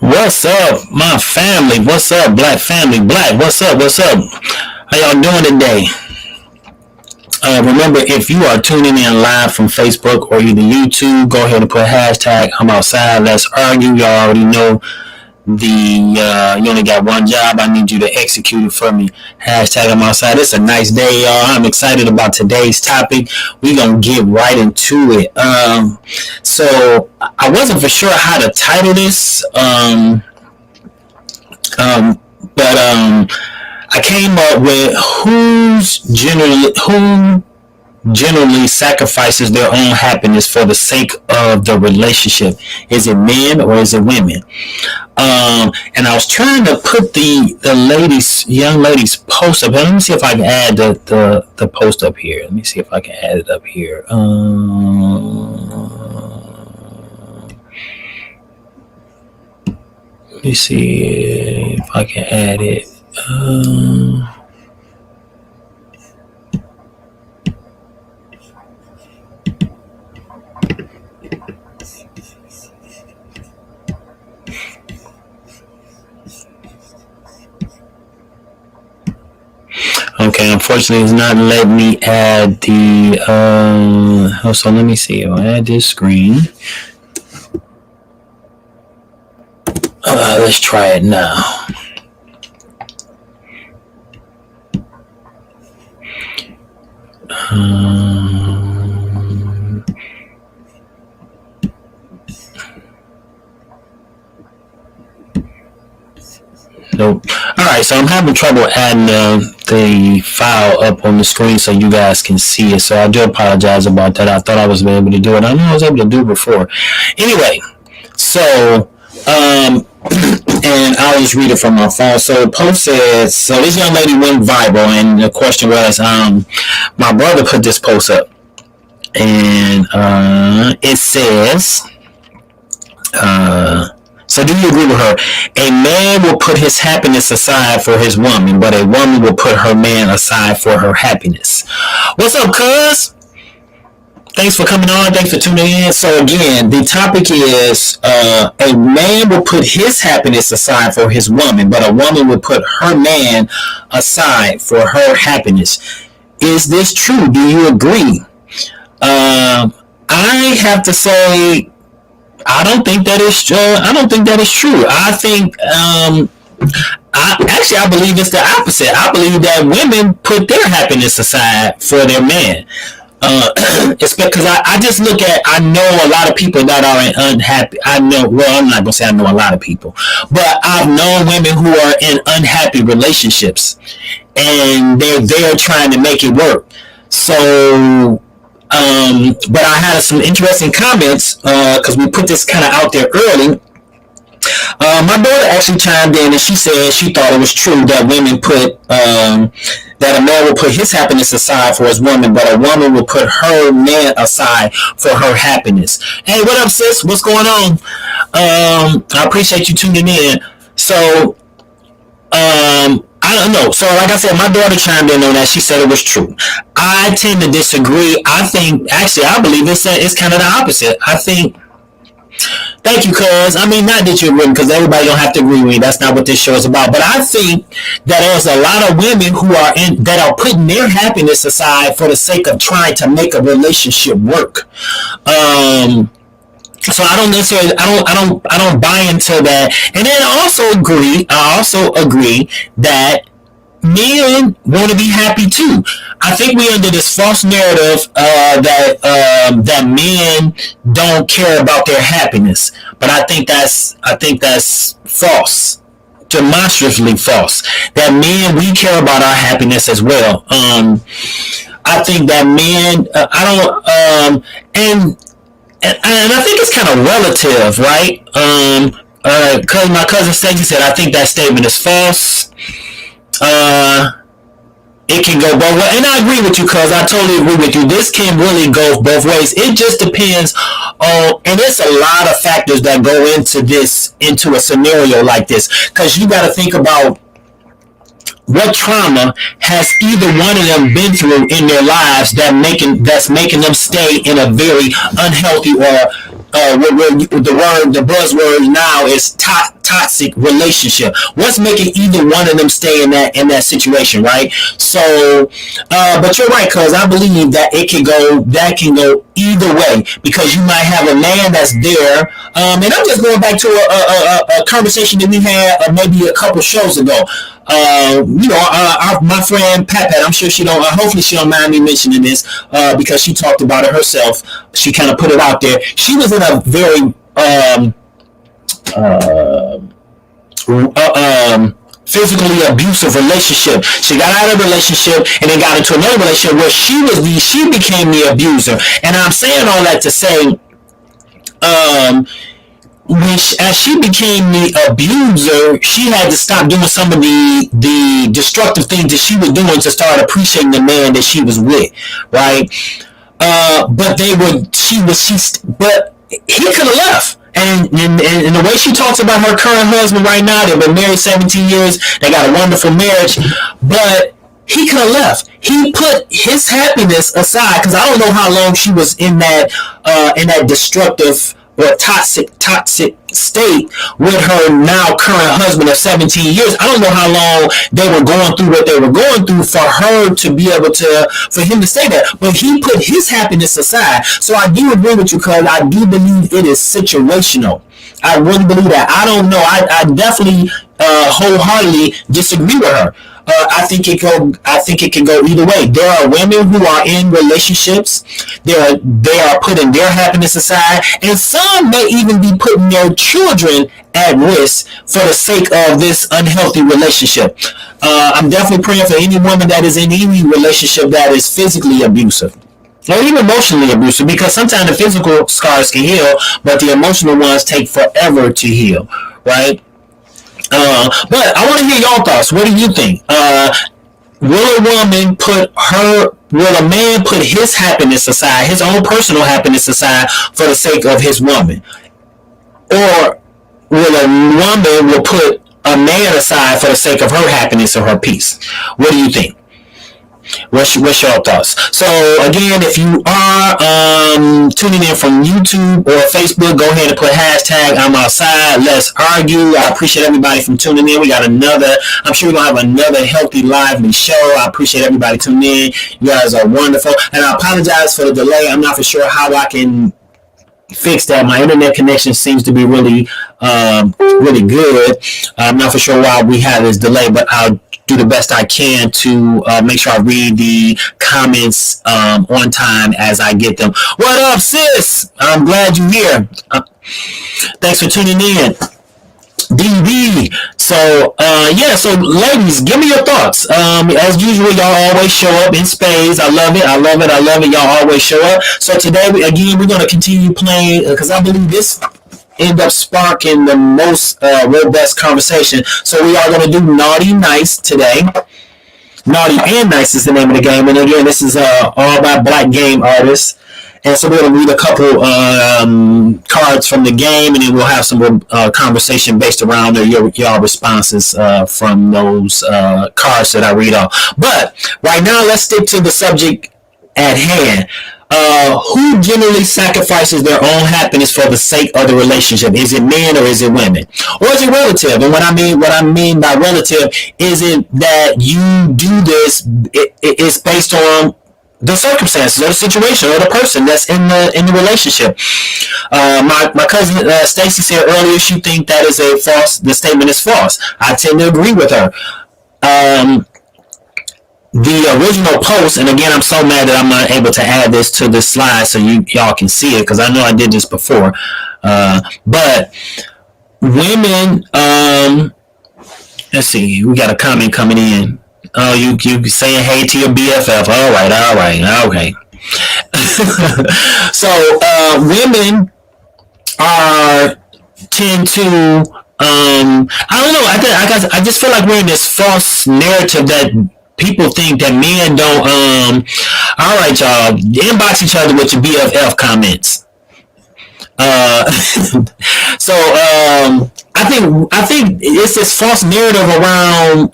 What's up, my family? What's up, Black family? Black, what's up? What's up? How y'all doing today? Remember, if you are tuning in live from Facebook or either YouTube, go ahead and put hashtag I'm outside. Let's argue. Y'all already know you only got one job. I need you to execute it for me. Hashtag I'm outside. It's a nice day, y'all. I'm excited about today's topic. We gonna get right into it. So I wasn't for sure how to title this. But I came up with who generally sacrifices their own happiness for the sake of the relationship. Is it men or is it women? And I was trying to put the young ladies post up. Let me see if I can add the post up here. Let me see if I can add it up here. Let me see if I can add it. Okay, unfortunately, it's not letting me add the. So let me see. I'll add this screen. Let's try it now. Nope. All right, so I'm having trouble adding the file up on the screen so you guys can see it. So I do apologize about that. I thought I was able to do it. I know I was able to do it before. Anyway, so and I'll just read it from my phone. So the post says, so this young lady went viral, and the question was, my brother put this post up, and it says, so do you agree with her? A man will put his happiness aside for his woman, but a woman will put her man aside for her happiness. What's up, cuz? Thanks for coming on. Thanks for tuning in. So again, the topic is a man will put his happiness aside for his woman, but a woman will put her man aside for her happiness. Is this true? Do you agree? I have to say, I don't think that is true. I don't think that is true. I think, I believe it's the opposite. I believe that women put their happiness aside for their man. It's because I just look at, I know a lot of people that are unhappy. I'm not going to say I know a lot of people, but I've known women who are in unhappy relationships and they're there trying to make it work. So, but I had some interesting comments, because we put this kind of out there early. My daughter actually chimed in and she said she thought it was true that women put, that a man will put his happiness aside for his woman, but a woman will put her man aside for her happiness. Hey, what up, sis? What's going on? I appreciate you tuning in. So, I don't know. So, like I said, my daughter chimed in on that. She said it was true. I tend to disagree. I think, actually, I believe it's kind of the opposite. I think, thank you, cuz. I mean, not that you wouldn't, because everybody don't have to agree with me. That's not what this show is about. But I think that there's a lot of women who are that are putting their happiness aside for the sake of trying to make a relationship work. So I don't necessarily, I don't buy into that. And then I also agree that men want to be happy too. I think we're under this false narrative that men don't care about their happiness, but I think that's false, demonstrably false. That men, we care about our happiness as well. I think that men, and I think it's kind of relative, right? Cause my cousin Stacey said, I think that statement is false. It can go both ways, and I agree with you, cuz I totally agree with you. This can really go both ways. It just depends on, and there's a lot of factors that go into a scenario like this, cuz you got to think about what trauma has either one of them been through in their lives that's making them stay in a very unhealthy or the buzzword now is toxic relationship. What's making either one of them stay in that situation, right? So, but you're right, cause I believe that can go either way, because you might have a man that's there, and I'm just going back to a conversation that we had maybe a couple shows ago. My friend Pat, I'm sure she don't. Hopefully, she don't mind me mentioning this because she talked about it herself. She kind of put it out there. She was in a very physically abusive relationship. She got out of the relationship and then got into another relationship where she became the abuser. And I'm saying all that to say, as she became the abuser, she had to stop doing some of the destructive things that she was doing to start appreciating the man that she was with, right? But he could have left. And the way she talks about her current husband right now, they've been married 17 years, they got a wonderful marriage, but he could have left. He put his happiness aside, because I don't know how long she was in that destructive or toxic state with her now current husband of 17 years. I don't know how long they were going through what they were going through for him to stay there. But he put his happiness aside. So I do agree with you, because I do believe it is situational. I really believe that. I don't know. I definitely wholeheartedly disagree with her. I think it can go either way. There are women who are in relationships. They are putting their happiness aside, and some may even be putting their children at risk for the sake of this unhealthy relationship. I'm definitely praying for any woman that is in any relationship that is physically abusive, or even emotionally abusive, because sometimes the physical scars can heal, but the emotional ones take forever to heal, right? But I want to hear your thoughts. What do you think? Will a man put his happiness aside, his own personal happiness aside, for the sake of his woman? Or will a woman put a man aside for the sake of her happiness or her peace? What do you think? What's your thoughts? So again, if you are tuning in from YouTube or Facebook, go ahead and put hashtag I'm outside. Let's argue. I appreciate everybody from tuning in. I'm sure we're gonna have another healthy, lively show. I appreciate everybody tuning in. You guys are wonderful, and I apologize for the delay. I'm not for sure how I can fix that. My internet connection seems to be really good. I'm not for sure why we have this delay, but I'll do the best I can to make sure I read the comments on time as I get them. What up, sis? I'm glad you're here. Thanks for tuning in. DB. So so ladies, give me your thoughts. As usual, y'all always show up in spades. I love it. Y'all always show up. So today, we're going to continue playing, because I believe this end up sparking the most robust conversation. So we are going to do Naughty Nice today. Naughty and Nice is the name of the game. And again, this is all about black game artists. And so we're going to read a couple cards from the game, and then we'll have some conversation based around your responses from those cards that I read off. But right now, let's stick to the subject at hand. Who generally sacrifices their own happiness for the sake of the relationship? Is it men or is it women? Or is it relative? And what I mean by relative is it that you do this, it's based on the circumstances or the situation or the person that's in the relationship. My cousin Stacy said earlier she think that is the statement is false. I tend to agree with her. The original post, and again, I'm so mad that I'm not able to add this to this slide so y'all can see it, because I know I did this before. But women, let's see, we got a comment coming in. Oh, you saying hey to your BFF? All right, okay. So women tend to I don't know. I just feel like we're in this false narrative that people think that men don't. All right, y'all, inbox each other with your BFF comments. So I think it's this false narrative around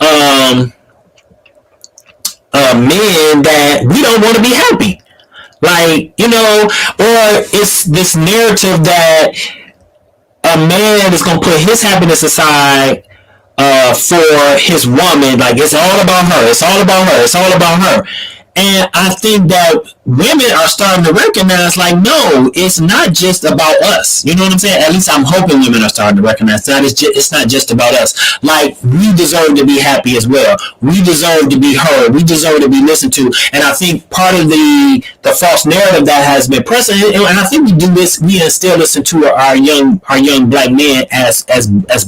men that we don't want to be happy. Like, or it's this narrative that a man is going to put his happiness aside for his woman. Like, it's all about her. It's all about her. It's all about her. And I think that women are starting to recognize, like, no, it's not just about us. You know what I'm saying? At least I'm hoping women are starting to recognize that it's not just about us. Like, we deserve to be happy as well. We deserve to be heard. We deserve to be listened to. And I think part of the false narrative that has been present, and I think we do this, we instill this into our young black men as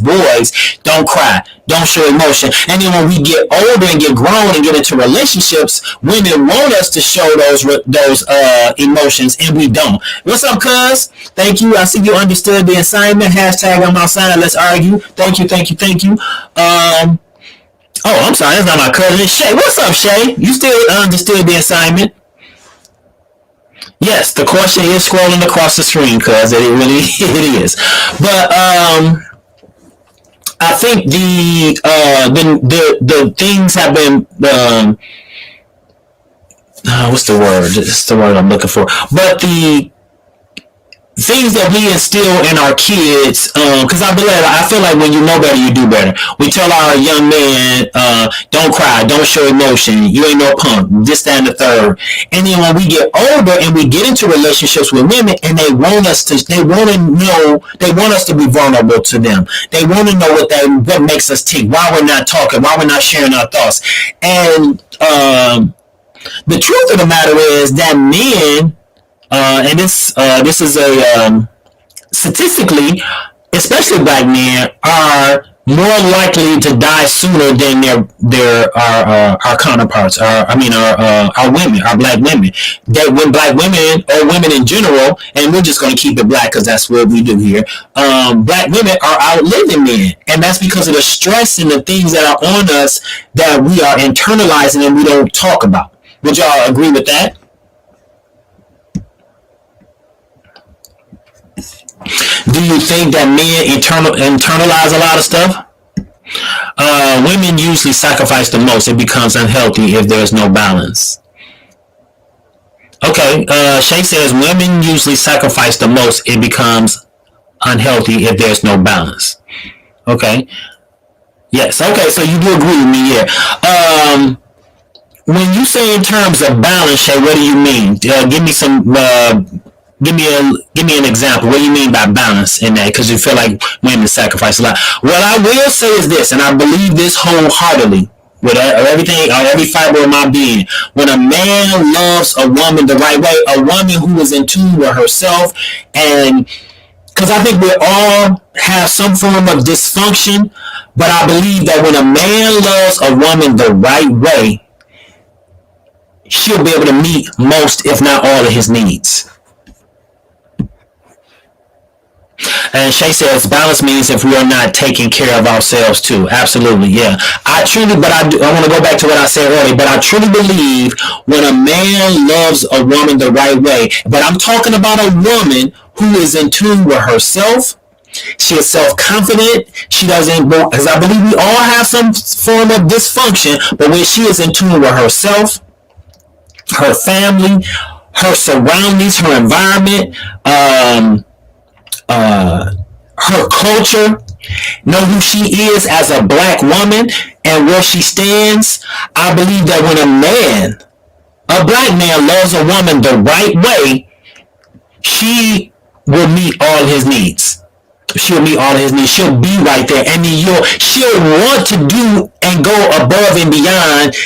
boys. Don't cry. Don't show emotion. And then when we get older and get grown and get into relationships, women want us to show those emotions, and we don't. What's up, cuz? Thank you. I see you understood the assignment. Hashtag I'm outside. Let's argue. Thank you. Oh, I'm sorry. That's not my cousin. Shay. What's up, Shay? You still understood the assignment? Yes, the question is scrolling across the screen, cuz it really it is. But I think the things have been what's the word? It's the word I'm looking for. But the things that we instill in our kids, because I feel like when you know better, you do better. We tell our young men, don't cry, don't show emotion, you ain't no punk, this, that, and the third. And then when we get older and we get into relationships with women, and they want us to be vulnerable to them. They want to know what makes us tick, why we're not talking, why we're not sharing our thoughts. And the truth of the matter is that men, and this is a statistically, especially black men, are more likely to die sooner than our counterparts. Our women, our black women. That when black women or women in general, and we're just going to keep it black because that's what we do here. Black women are outliving men, and that's because of the stress and the things that are on us that we are internalizing and we don't talk about. Would y'all agree with that? Do you think that men internalize a lot of stuff? Women usually sacrifice the most. It becomes unhealthy if there's no balance. Okay, Shay says women usually sacrifice the most. It becomes unhealthy if there's no balance. Okay. Yes. Okay. So you do agree with me here. When you say in terms of balance, Shay, what do you mean? Give me some. Give me an example. What do you mean by balance in that? Because you feel like women sacrifice a lot. What I will say is this, and I believe this wholeheartedly with everything, every fiber of my being. When a man loves a woman the right way, a woman who is in tune with herself, and because I think we all have some form of dysfunction, but I believe that when a man loves a woman the right way, she'll be able to meet most, if not all, of his needs. And Shay says balance means if we are not taking care of ourselves too. Absolutely, yeah. I want to go back to what I said earlier, but I truly believe when a man loves a woman the right way, but I'm talking about a woman who is in tune with herself. She is self-confident. She doesn't, because I believe we all have some form of dysfunction, but when she is in tune with herself, her family, her surroundings, her environment, her culture, know who she is as a black woman and where she stands. I believe that when a black man loves a woman the right way, she will meet all his needs. She'll meet all his needs. She'll be right there. And then she'll want to do and go above and beyond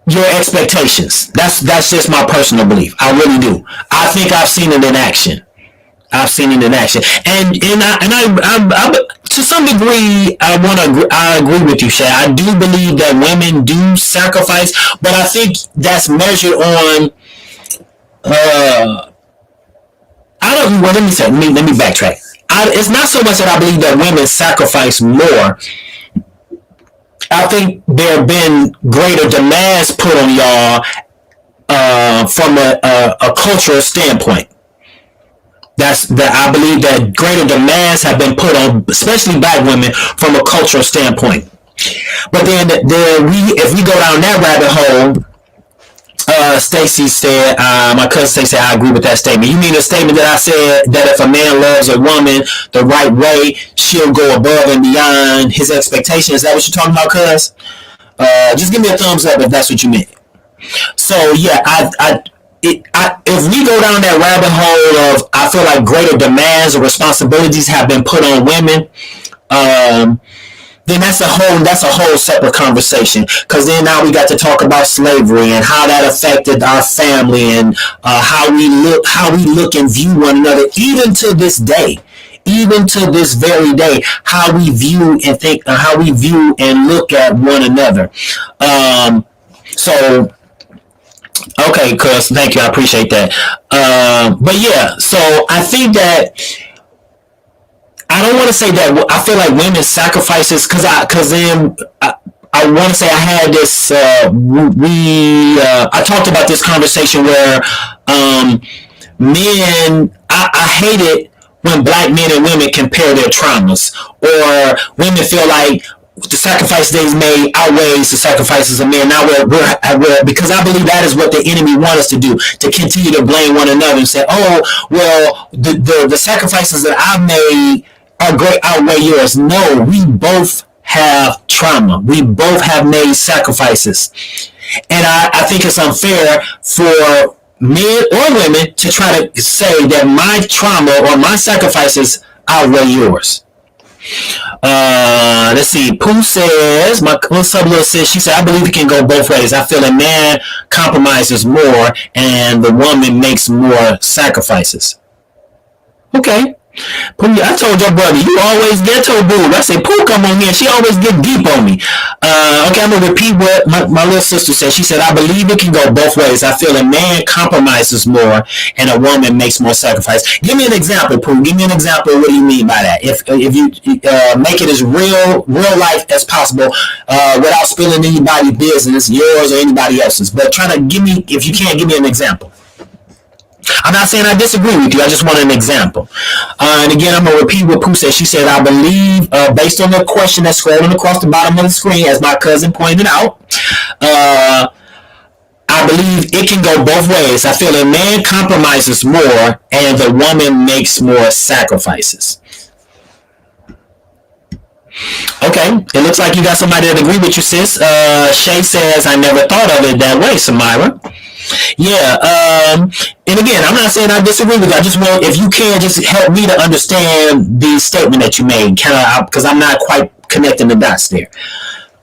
your expectations. That's just my personal belief. I really do. I think I've seen it in action. And I to some degree, I agree with you, Shay. I do believe that women do sacrifice, but I think that's measured on. Let me backtrack. It's not so much that I believe that women sacrifice more. I think there have been greater demands put on y'all from a cultural standpoint. I believe that greater demands have been put on, especially black women, from a cultural standpoint. But then if we go down that rabbit hole, Stacy said, my cousin Stacy said, I agree with that statement. You mean the statement that I said that if a man loves a woman the right way, she'll go above and beyond his expectations? Is that what you're talking about, cuz? Just give me a thumbs up if that's what you meant. So yeah, if we go down that rabbit hole of, I feel like greater demands or responsibilities have been put on women, then that's a whole separate conversation. Because then now we got to talk about slavery and how that affected our family and how we look and view one another, even to this day. Even to this very day, how we view and think, how we view and look at one another. So okay, cuz, thank you, I appreciate that. But yeah, so I think that I don't want to say that I feel like women's sacrifices, because then I want to say I had this. I talked about this conversation where men. I hate it when black men and women compare their traumas, or women feel like the sacrifice they've made outweighs the sacrifices of men. Now we're because I believe that is what the enemy wants us to do, to continue to blame one another and say, oh, well, the sacrifices that I've made are great, outweigh yours. No, we both have trauma. We both have made sacrifices. And I think it's unfair for men or women to try to say that my trauma or my sacrifices outweigh yours. Let's see. Pooh says, my sub says, she said, I believe it can go both ways. I feel a man compromises more and the woman makes more sacrifices. Okay. Pooh, I told your brother, you always get to a boo. I said, Pooh, come on here. She always get deep on me. Okay, I'm going to repeat what my little sister said. She said, I believe it can go both ways. I feel a man compromises more and a woman makes more sacrifice. Give me an example, Pooh. Give me an example. What do you mean by that? If you make it as real life as possible, without spilling anybody's business, yours or anybody else's. But try to give me, if you can't, give me an example. I'm not saying I disagree with you. I just want an example. And again, I'm going to repeat what Pooh said. She said, I believe, based on the question that's scrolling across the bottom of the screen, as my cousin pointed out, I believe it can go both ways. I feel a man compromises more and the woman makes more sacrifices. Okay, it looks like you got somebody that agree with you, sis. Shay says, I never thought of it that way, Samira. Yeah, and again, I'm not saying I disagree with you. I just want, if you can, just help me to understand the statement that you made, because I'm not quite connecting the dots there.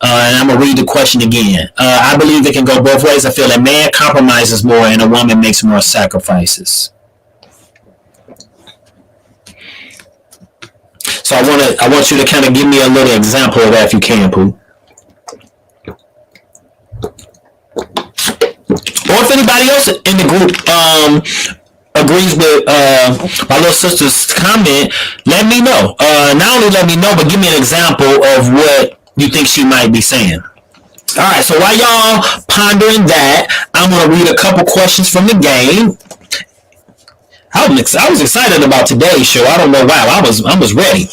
And I'm going to read the question again. I believe it can go both ways. I feel a man compromises more and a woman makes more sacrifices. So I want you to kind of give me a little example of that if you can, Pooh. Or if anybody else in the group agrees with my little sister's comment, let me know. Not only let me know, but give me an example of what you think she might be saying. All right, so while y'all pondering that, I'm going to read a couple questions from the game. I was excited about today's show. I don't know why. I was ready.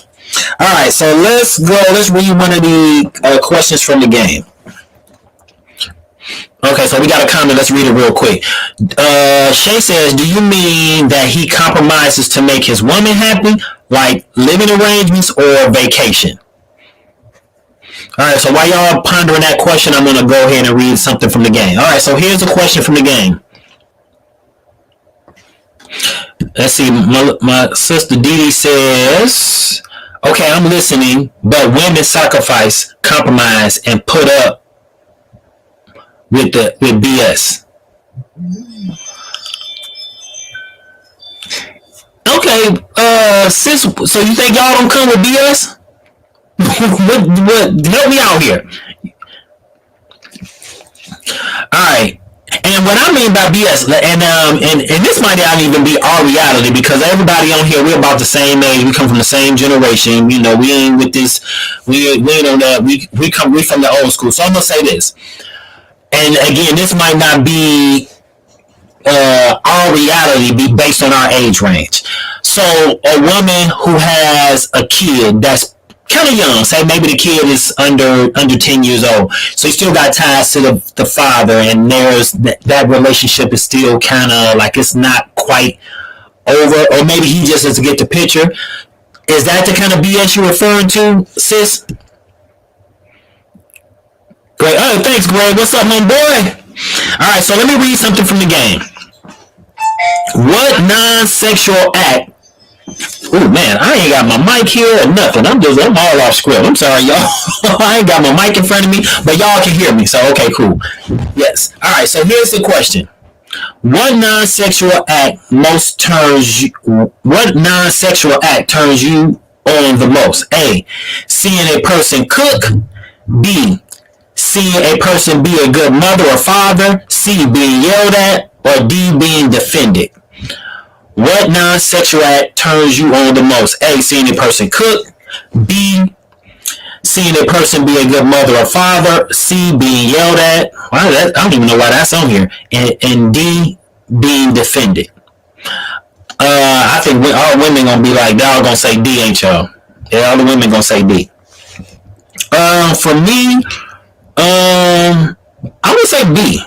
All right, so let's go. Let's read one of the questions from the game. Okay, so we got a comment. Let's read it real quick. Shay says, do you mean that he compromises to make his woman happy, like living arrangements or vacation? All right, so while y'all pondering that question, I'm going to go ahead and read something from the game. All right, so here's a question from the game. Let's see. My sister Dee says, okay, I'm listening, but women sacrifice, compromise, and put up with BS. Okay, sis, so you think y'all don't come with BS? what help me out here. Alright. And what I mean by BS, and this might not even be our reality, because everybody on here, we're about the same age, we come from the same generation, you know, we ain't with this, we ain't on that, we from the old school. So I'm gonna say this. And again, this might not be our reality based on our age range. So a woman who has a kid that's kind of young. Say maybe the kid is under 10 years old, so he still got ties to the father, and there's that relationship is still kind of like it's not quite over, or maybe he just doesn't get the picture. Is that the kind of BS you're referring to, sis? Great. Oh, thanks, Greg. What's up, my boy? All right, so let me read something from the game. What non-sexual act? Oh man, I ain't got my mic here or nothing. I'm all off script. I'm sorry, y'all. I ain't got my mic in front of me, but y'all can hear me. So okay, cool. Yes. All right. So here's the question: What non-sexual act most turns you? What non-sexual act turns you on the most? A. Seeing a person cook. B. Seeing a person be a good mother or father. C. Being yelled at. Or D. Being defended. What non-sexual act turns you on the most? A. Seeing a person cook. B. Seeing a person be a good mother or father. C. Being yelled at. I don't even know why that's on here. And D. Being defended. I think all women gonna be like, y'all gonna say D, ain't y'all? Yeah, all the women gonna say D. For me, I would say B.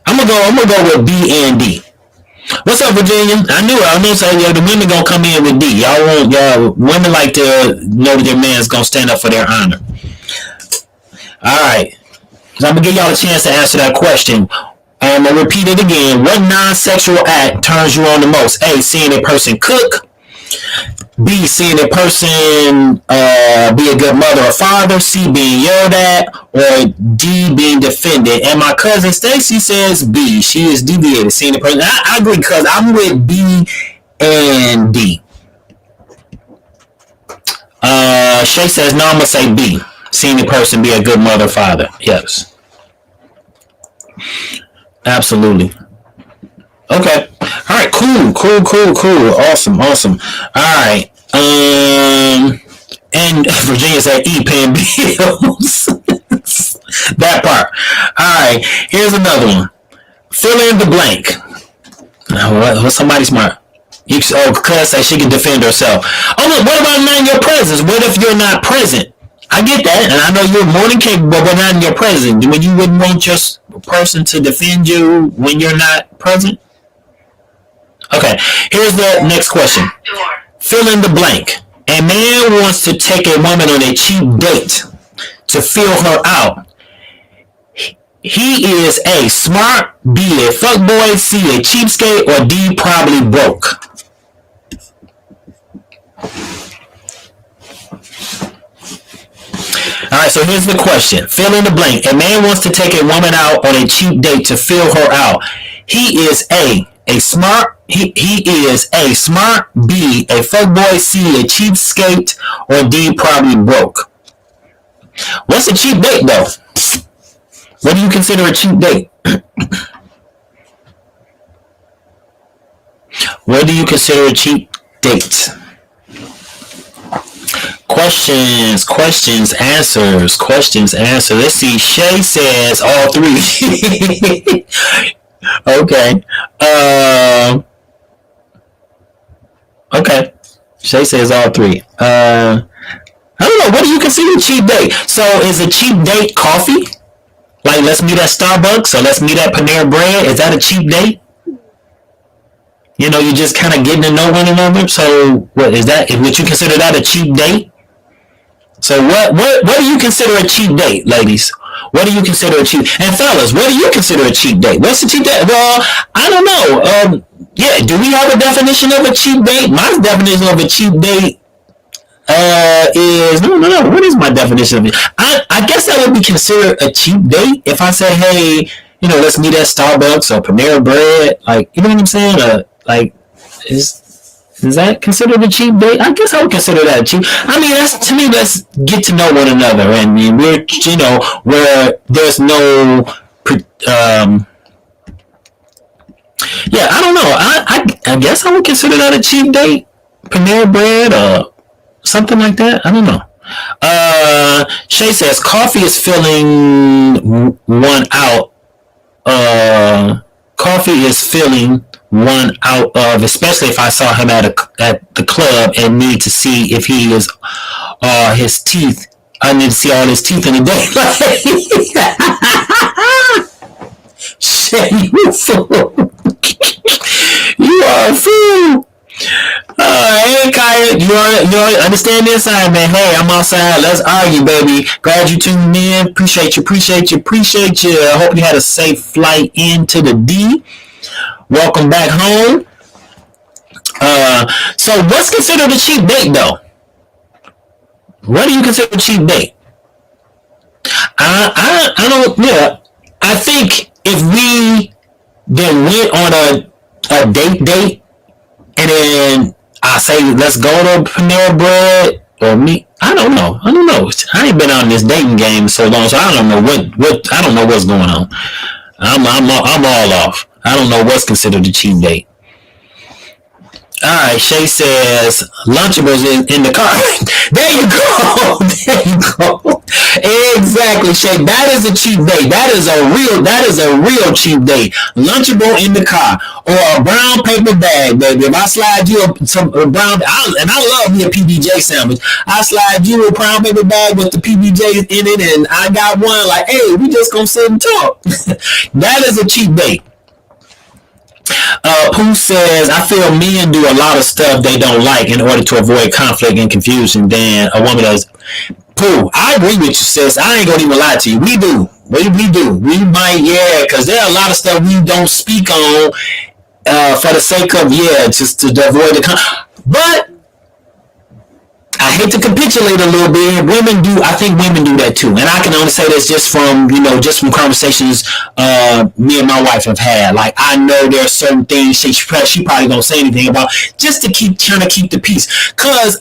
I'm gonna go with B and D. What's up, Virginia? I knew so yeah, the women gonna come in with D. Y'all women like to know that their man's gonna stand up for their honor. Alright. So I'm gonna give y'all a chance to answer that question. I'm gonna repeat it again. What non-sexual act turns you on the most? A. Seeing a person cook. B. Seeing a person be a good mother or father. C. Being yelled at. Or D. Being defended. And my cousin Stacy says B. She is deviated. Seeing a person. I agree because I'm with B and D. Shay says no. I'm gonna say B. Seeing a person be a good mother or father. Yes. Absolutely. Okay. All right. Cool. Awesome. All right. And Virginia said E, paying bills. That part. All right. Here's another one. Fill in the blank. What's somebody smart? Cuz say she can defend herself. Oh, look, what about not in your presence? What if you're not present? I get that, and I know you're more than capable, but not in your presence. When you wouldn't want your person to defend you when you're not present? Okay, here's the next question. Fill in the blank. A man wants to take a woman on a cheap date to feel her out. He is A, smart, B, a fuckboy, C, a cheapskate, or D, probably broke. Alright, so here's the question. Fill in the blank. A man wants to take a woman out on a cheap date to feel her out. He is A smart, he is A, smart, B, a fuckboy, C, a cheapskate, or D, probably broke. What's a cheap date though? What do you consider a cheap date? What do you consider a cheap date? Questions, answers. Let's see. Shay says all three. Okay. Okay. Shay says all three. I don't know. What do you consider a cheap date? So is a cheap date coffee? Like, let's meet at Starbucks or let's meet at Panera Bread. Is that a cheap date? You know, you're just kind of getting to know one another. So what is that? Would you consider that a cheap date? So what do you consider a cheap date, ladies? What do you consider a cheap? And fellas, what do you consider a cheap date? What's a cheap date? Well, I don't know. Yeah, do we have a definition of a cheap date? My definition of a cheap date is no. What is my definition of it? I guess that would be considered a cheap date if I say, hey, you know, let's meet at Starbucks or Panera Bread. Like, you know what I'm saying? Like, is that considered a cheap date? I guess I would consider that a cheap. I mean, to me, let's get to know one another, and we're, you know, where there's no, yeah, I don't know. I guess I would consider that a cheap date, Panera Bread or something like that. I don't know. Shay says coffee is filling one out. Coffee is filling one out of, especially if I saw him at the club and need to see if he is his teeth. I need to see all his teeth in the day. Shit, you fool. You are a fool. Hey, Kaya, you understand this side, man? Hey, I'm outside. Let's argue, baby. Glad you tuned in. Appreciate you. I hope you had a safe flight into the D. Welcome back home. So what's considered a cheap date, though? What do you consider a cheap date? I don't. Yeah, I think if we then went on a date, and then I say let's go to Panera Bread or meet. I don't know. I ain't been on this dating game so long, so I don't know what I don't know what's going on. I'm all off. I don't know what's considered a cheap date. All right, Shay says Lunchables in the car. There you go. Exactly, Shay. That is a cheap date. That is a real cheap date. Lunchable in the car or a brown paper bag, baby. If I slide you some brown, and I love me a PBJ sandwich. I slide you a brown paper bag with the PBJ in it, and I got one. Like, hey, we just gonna sit and talk. That is a cheap date. Pooh says, I feel men do a lot of stuff they don't like in order to avoid conflict and confusion than a woman does. Pooh, I agree with you, sis. I ain't gonna even lie to you. We do. We do. We might, yeah, because there are a lot of stuff we don't speak on for the sake of, just to avoid the conflict. But I hate to capitulate a little bit. I think women do that too. And I can only say this just from conversations me and my wife have had. Like, I know there are certain things she probably don't say anything about just to trying to keep the peace. Cause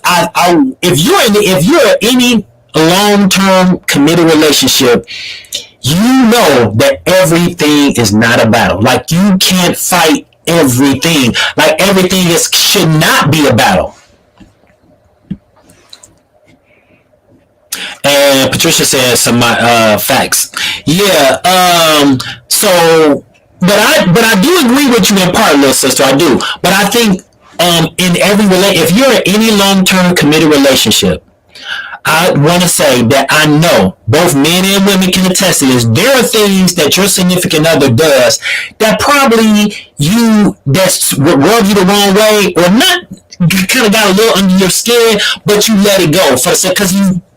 if you're in any long-term committed relationship, you know that everything is not a battle. Like, you can't fight everything. Like, everything should not be a battle. And Patricia says some facts. Yeah. So, but I do agree with you in part, little sister. I do. But I think in every if you're in any long-term committed relationship, I want to say that I know both men and women can attest to this. There are things that your significant other does that probably that's rub you the wrong way, or not, kind of got a little under your skin, but you let it go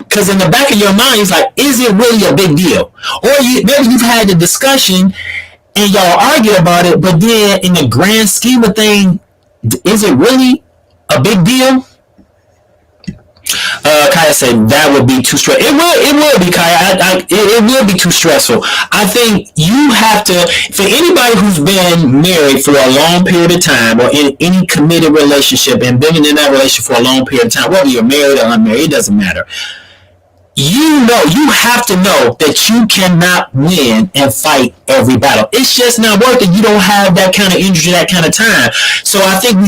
because in the back of your mind, it's like, is it really a big deal? Or maybe you've had the discussion and y'all argue about it, but then in the grand scheme of things, is it really a big deal? Kaya said that would be too stressful. It would be, Kaya. It will be too stressful. I think you have to, for anybody who's been married for a long period of time or in any committed relationship and been in that relationship for a long period of time, whether you're married or unmarried, it doesn't matter. You have to know that you cannot win and fight every battle. It's just not worth it. You don't have that kind of energy, that kind of time. So I think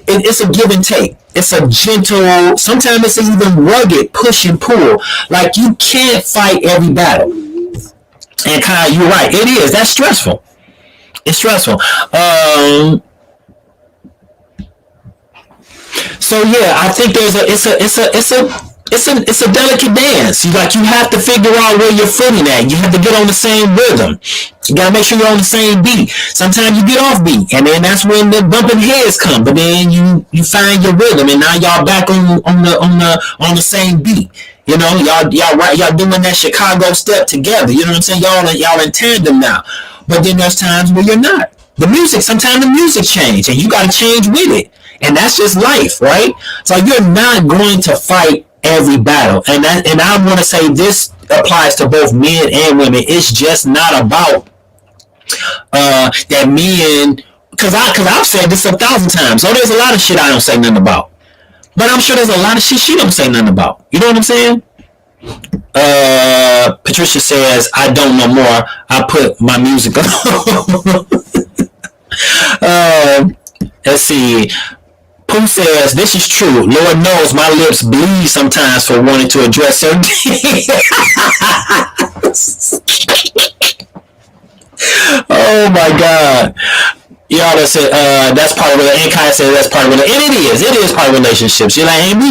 it's a give and take. It's a gentle, sometimes it's even rugged push and pull. Like, you can't fight every battle. And Kyle, you're right. It is. That's stressful. It's stressful. So yeah, I think it's a delicate dance. You have to figure out where you're footing at. You have to get on the same rhythm. You gotta make sure you're on the same beat. Sometimes you get off beat, and then that's when the bumping heads come. But then you find your rhythm, and now y'all back on the same beat. You know, y'all doing that Chicago step together. You know what I'm saying? Y'all in tandem now. But then there's times where you're not. Sometimes the music change, and you gotta change with it. And that's just life, right? So you're not going to fight every battle. And I want to say this applies to both men and women. It's just not about that men, because I've said this 1,000 times. So there's a lot of shit I don't say nothing about. But I'm sure there's a lot of shit she don't say nothing about. You know what I'm saying? Patricia says, I don't know more. I put my music on. Let's see. Pooh says, this is true. Lord knows my lips bleed sometimes for wanting to address certain things. Oh my God. Y'all that said that's part of it. And Kai said that's part of it, and it is part of relationships. You're like, and we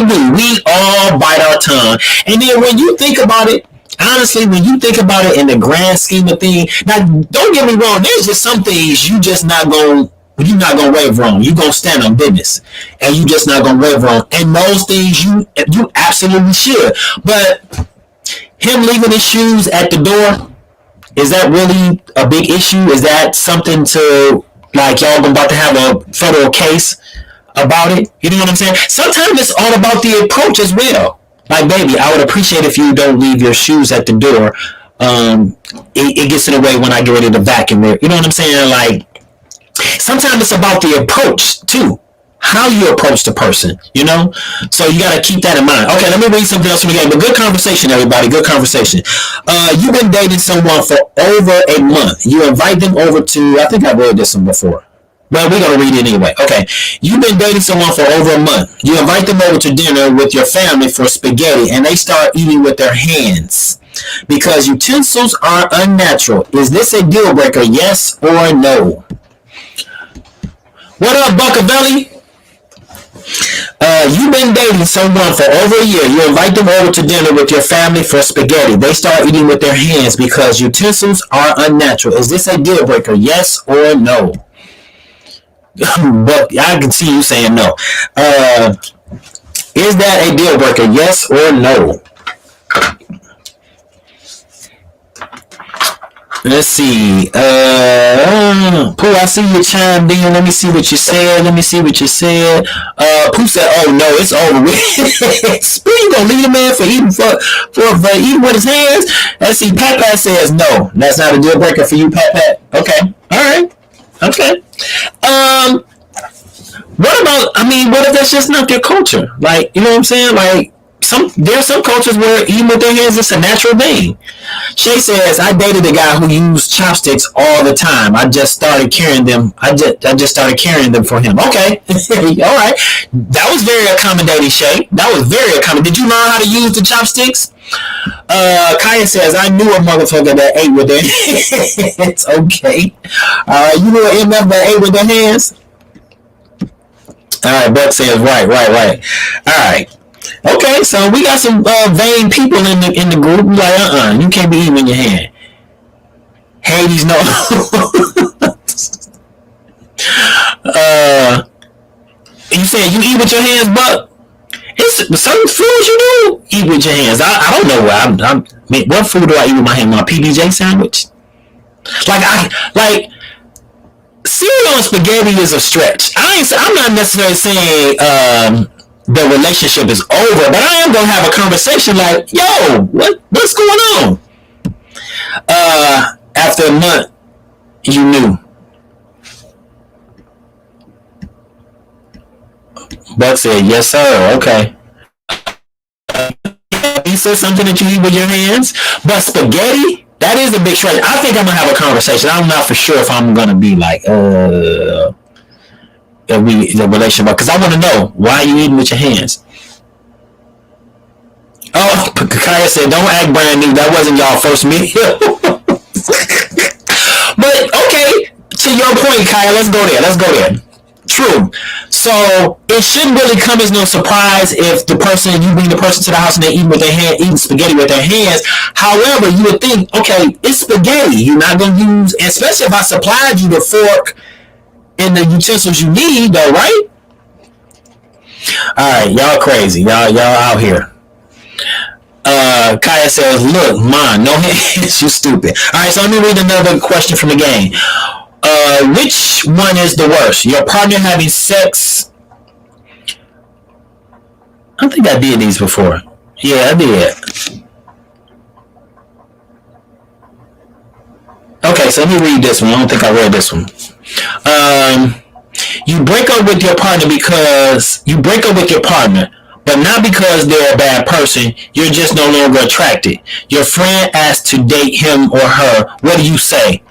all bite our tongue, and then when you think about it, honestly, when you think about it in the grand scheme of things, now don't get me wrong, there's just some things you're not gonna waver on. You gonna stand on business, and you just not gonna waver on. And those things you absolutely should. But him leaving his shoes at the door, is that really a big issue? Is that something to like y'all about to have a federal case about it? You know what I'm saying? Sometimes it's all about the approach as well. Like, baby, I would appreciate if you don't leave your shoes at the door. It gets in the way when I get ready to vacuum it. You know what I'm saying? Like, sometimes it's about the approach too. How you approach the person, you know? So you got to keep that in mind. Okay, let me read something else from the game. But good conversation, everybody. Good conversation. You've been dating someone for over a month. You invite them over to, I think I read this one before. Well, we're going to read it anyway. Okay. You've been dating someone for over a month. You invite them over to dinner with your family for spaghetti, and they start eating with their hands because utensils are unnatural. Is this a deal breaker, yes or no? What up, Buckavelli? You've been dating someone for over a year. You invite them over to dinner with your family for spaghetti. They start eating with their hands because utensils are unnatural. Is this a deal breaker, yes or no? But I can see you saying no. Is that a deal breaker, yes or no? Let's see. Pooh, I see you chimed in. Let me see what you said. Pooh said, "Oh no, it's over with." Spring, you gonna leave the man for eating for eating with his hands? Let's see. Pat Pat says no. That's not a deal breaker for you, Pat Pat. Okay. All right. Okay. What about? I mean, what if that's just not their culture? Like, you know what I'm saying? Like, there's some cultures where eating with their hands is a natural thing. Shay says, I dated a guy who used chopsticks all the time. I just started carrying them. I just started carrying them for him. Okay. All right. That was very accommodating, Shay. That was very accommodating. Did you learn how to use the chopsticks? Kaya says, I knew a motherfucker that ate with their hands. Okay. You knew an MF that ate with their hands? All right. Buck says, right. All right. Okay, so we got some vain people in the group. Like, you can't be eating in your hand. Hades, no. You saying you eat with your hands, but it's certain foods you do eat with your hands. I don't know what food do I eat with my hand? My PBJ sandwich. Like cereal and spaghetti is a stretch. I'm not necessarily saying the relationship is over, but I am gonna have a conversation like, yo, what's going on? After a month, you knew. Buck said, yes, sir. Okay. He said something that you eat with your hands, but spaghetti, that is a big stretch. I think I'm gonna have a conversation. I'm not for sure if I'm gonna be like, the relationship, because I want to know why you eating with your hands. Oh, Kaya said, don't act brand new. That wasn't y'all first meeting. But okay, to your point, Kaya, let's go there. True. So it shouldn't really come as no surprise if you bring the person to the house and they eating spaghetti with their hands. However, you would think, okay, it's spaghetti. You're not gonna use, especially if I supplied you the fork and the utensils you need, though, right? All right, y'all crazy. Y'all out here. Kaya says, look, man, no hands, you stupid. All right, so let me read another question from the game. Which one is the worst? Your partner having sex? I think I did these before. Yeah, I did. Okay, so let me read this one. I don't think I read this one. You break up with your partner, but not because they're a bad person. You're just no longer attracted. Your friend asked to date him or her. What do you say?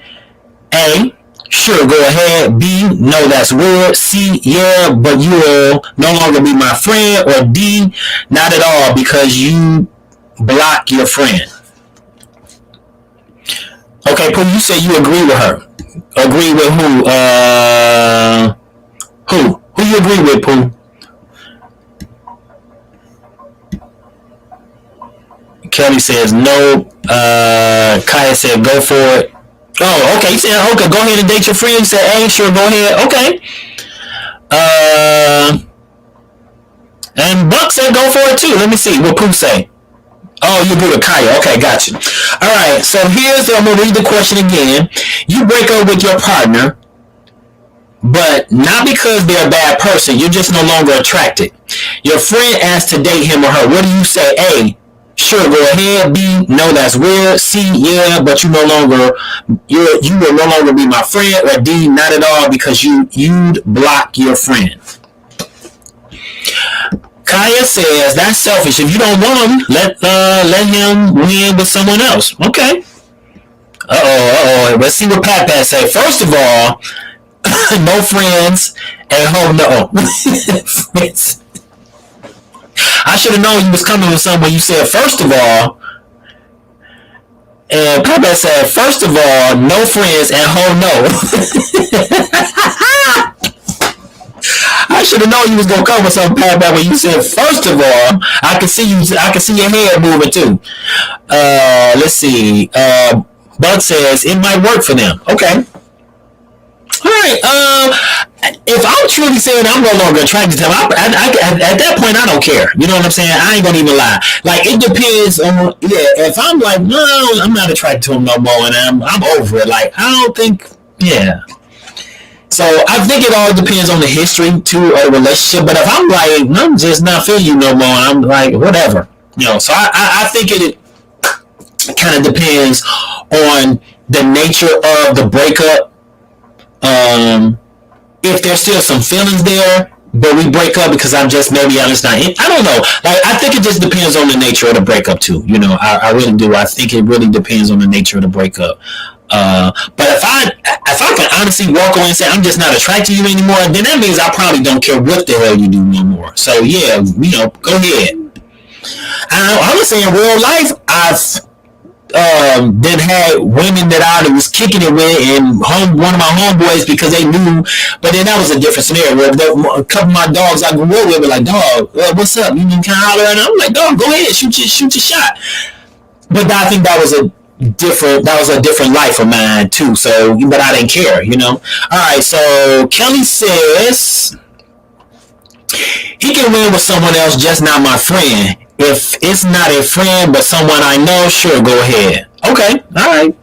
A, sure, go ahead. B, no, that's weird. C, yeah, but you will no longer be my friend. Or D, not at all, because you block your friend. Okay, Pooh, you say you agree with her. Agree with who? Who you agree with, Pooh? Kelly says no. Kaya said go for it. Oh, okay. You said okay. Go ahead and date your friend. You said, hey, sure, go ahead. Okay. Uh, and Buck said go for it too. Let me see what Pooh say. Oh, you agree with Kaya. Okay, got you. All right. So I'm gonna read the question again. You break up with your partner, but not because they're a bad person. You're just no longer attracted. Your friend asks to date him or her. What do you say? A, sure, go ahead. B, no, that's weird. C, yeah, but you will no longer be my friend. Or D, not at all because you'd block your friend. Kaya says that's selfish. If you don't want him, let him win with someone else. Okay. Let's see what Pat say. First of all, no friends and home no. I should have known you was coming with something when you said first of all. And Pat said first of all, no friends and home no. I should have known you was gonna come with something, Pat. When you said first of all, I can see you. I can see your head moving too. Let's see. Bud says it might work for them. Okay. All right. If I'm truly saying I'm no longer attracted to him, at that point I don't care. You know what I'm saying? I ain't gonna even lie. Like it depends on If I'm like no, I'm not attracted to him no more, and I'm over it. Like I don't think. Yeah. So I think it all depends on the history to a relationship. But if I'm like, I'm just not feeling you no more, I'm like, whatever. So I think it kind of depends on the nature of the breakup. If there's still some feelings there, but we break up because I'm just not. I don't know. Like I think it just depends on the nature of the breakup too. I really do. I think it really depends on the nature of the breakup. But if I can honestly walk away and say I'm just not attracted to you anymore, then that means I probably don't care what the hell you do no more. So yeah, go ahead. I would say in real life, I've then had women that I was kicking it with, and one of my homeboys because they knew. But then that was a different scenario. A couple of my dogs I grew up with were like, dog, what's up? You can holler, and I'm like, dog, go ahead, shoot your shot. But I think that was a different life of mine too. So, but I didn't care, All right. So Kelly says he can win with someone else, just not my friend. If it's not a friend but someone I know, sure, go ahead. Okay. All right.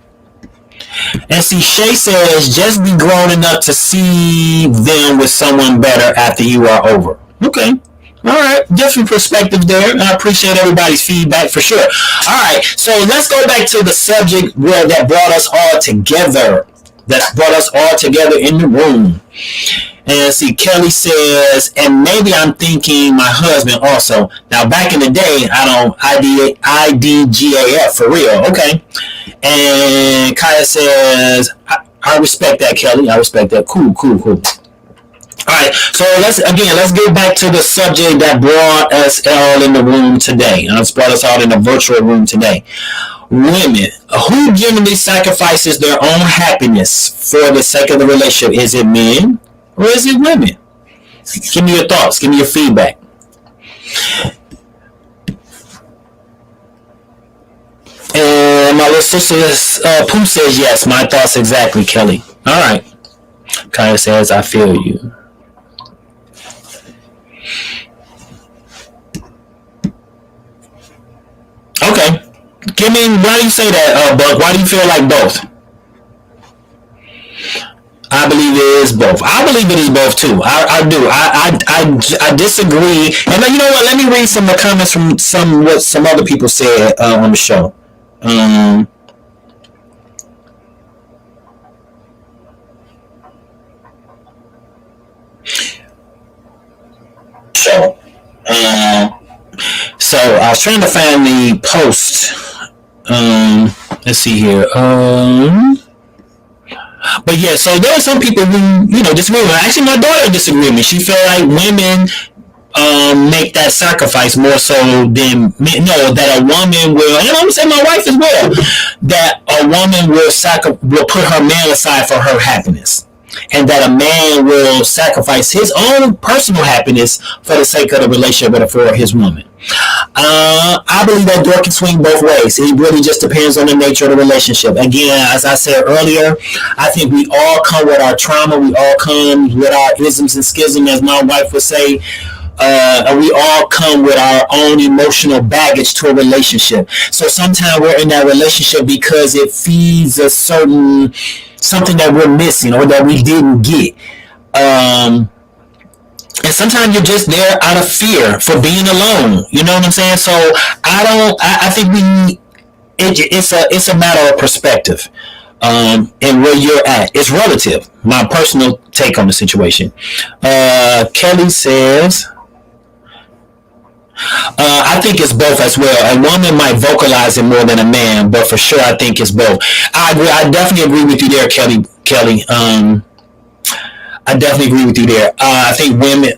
And see, Shay says just be grown enough to see them with someone better after you are over. Okay. All right, different perspective there. I appreciate everybody's feedback for sure. All right, so let's go back to the subject that brought us all together. That brought us all together in the room. And see, Kelly says, and maybe I'm thinking my husband also. Now, back in the day, IDGAF for real. Okay. And Kaya says, I respect that, Kelly. I respect that. Cool. All right, so let's get back to the subject that brought us all in the room today. It's brought us all in the virtual room today. Women, who generally sacrifices their own happiness for the sake of the relationship? Is it men or is it women? Give me your thoughts. Give me your feedback. And my little sister Pooh says yes. My thoughts exactly, Kelly. All right. Kaya says, I feel you. Okay. Why do you say that, Buck? Why do you feel like both? I believe it is both. I believe it is both too. I do. I disagree. And you know what? Let me read some of the comments from what some other people said on the show. So I was trying to find the post. Let's see here. But yeah, so there are some people who disagree with me. Actually, my daughter disagreed with me. She felt like women make that sacrifice more so than men. No, that a woman will, and I'm gonna say my wife as well, that a woman will put her man aside for her happiness, and that a man will sacrifice his own personal happiness for the sake of the relationship or for his woman. I believe that door can swing both ways. It really just depends on the nature of the relationship. Again, as I said earlier, I think we all come with our trauma. We all come with our isms and schisms, as my wife would say. And we all come with our own emotional baggage to a relationship. So sometimes we're in that relationship because it feeds a certain something that we're missing or that we didn't get. And sometimes you're just there out of fear for being alone. You know what I'm saying? So I think it's a matter of perspective. And where you're at. It's relative. My personal take on the situation. Kelly says, I think it's both as well. A woman might vocalize it more than a man, but for sure I think it's both. I agree. I definitely agree with you there, Kelly. I definitely agree with you there. I think women,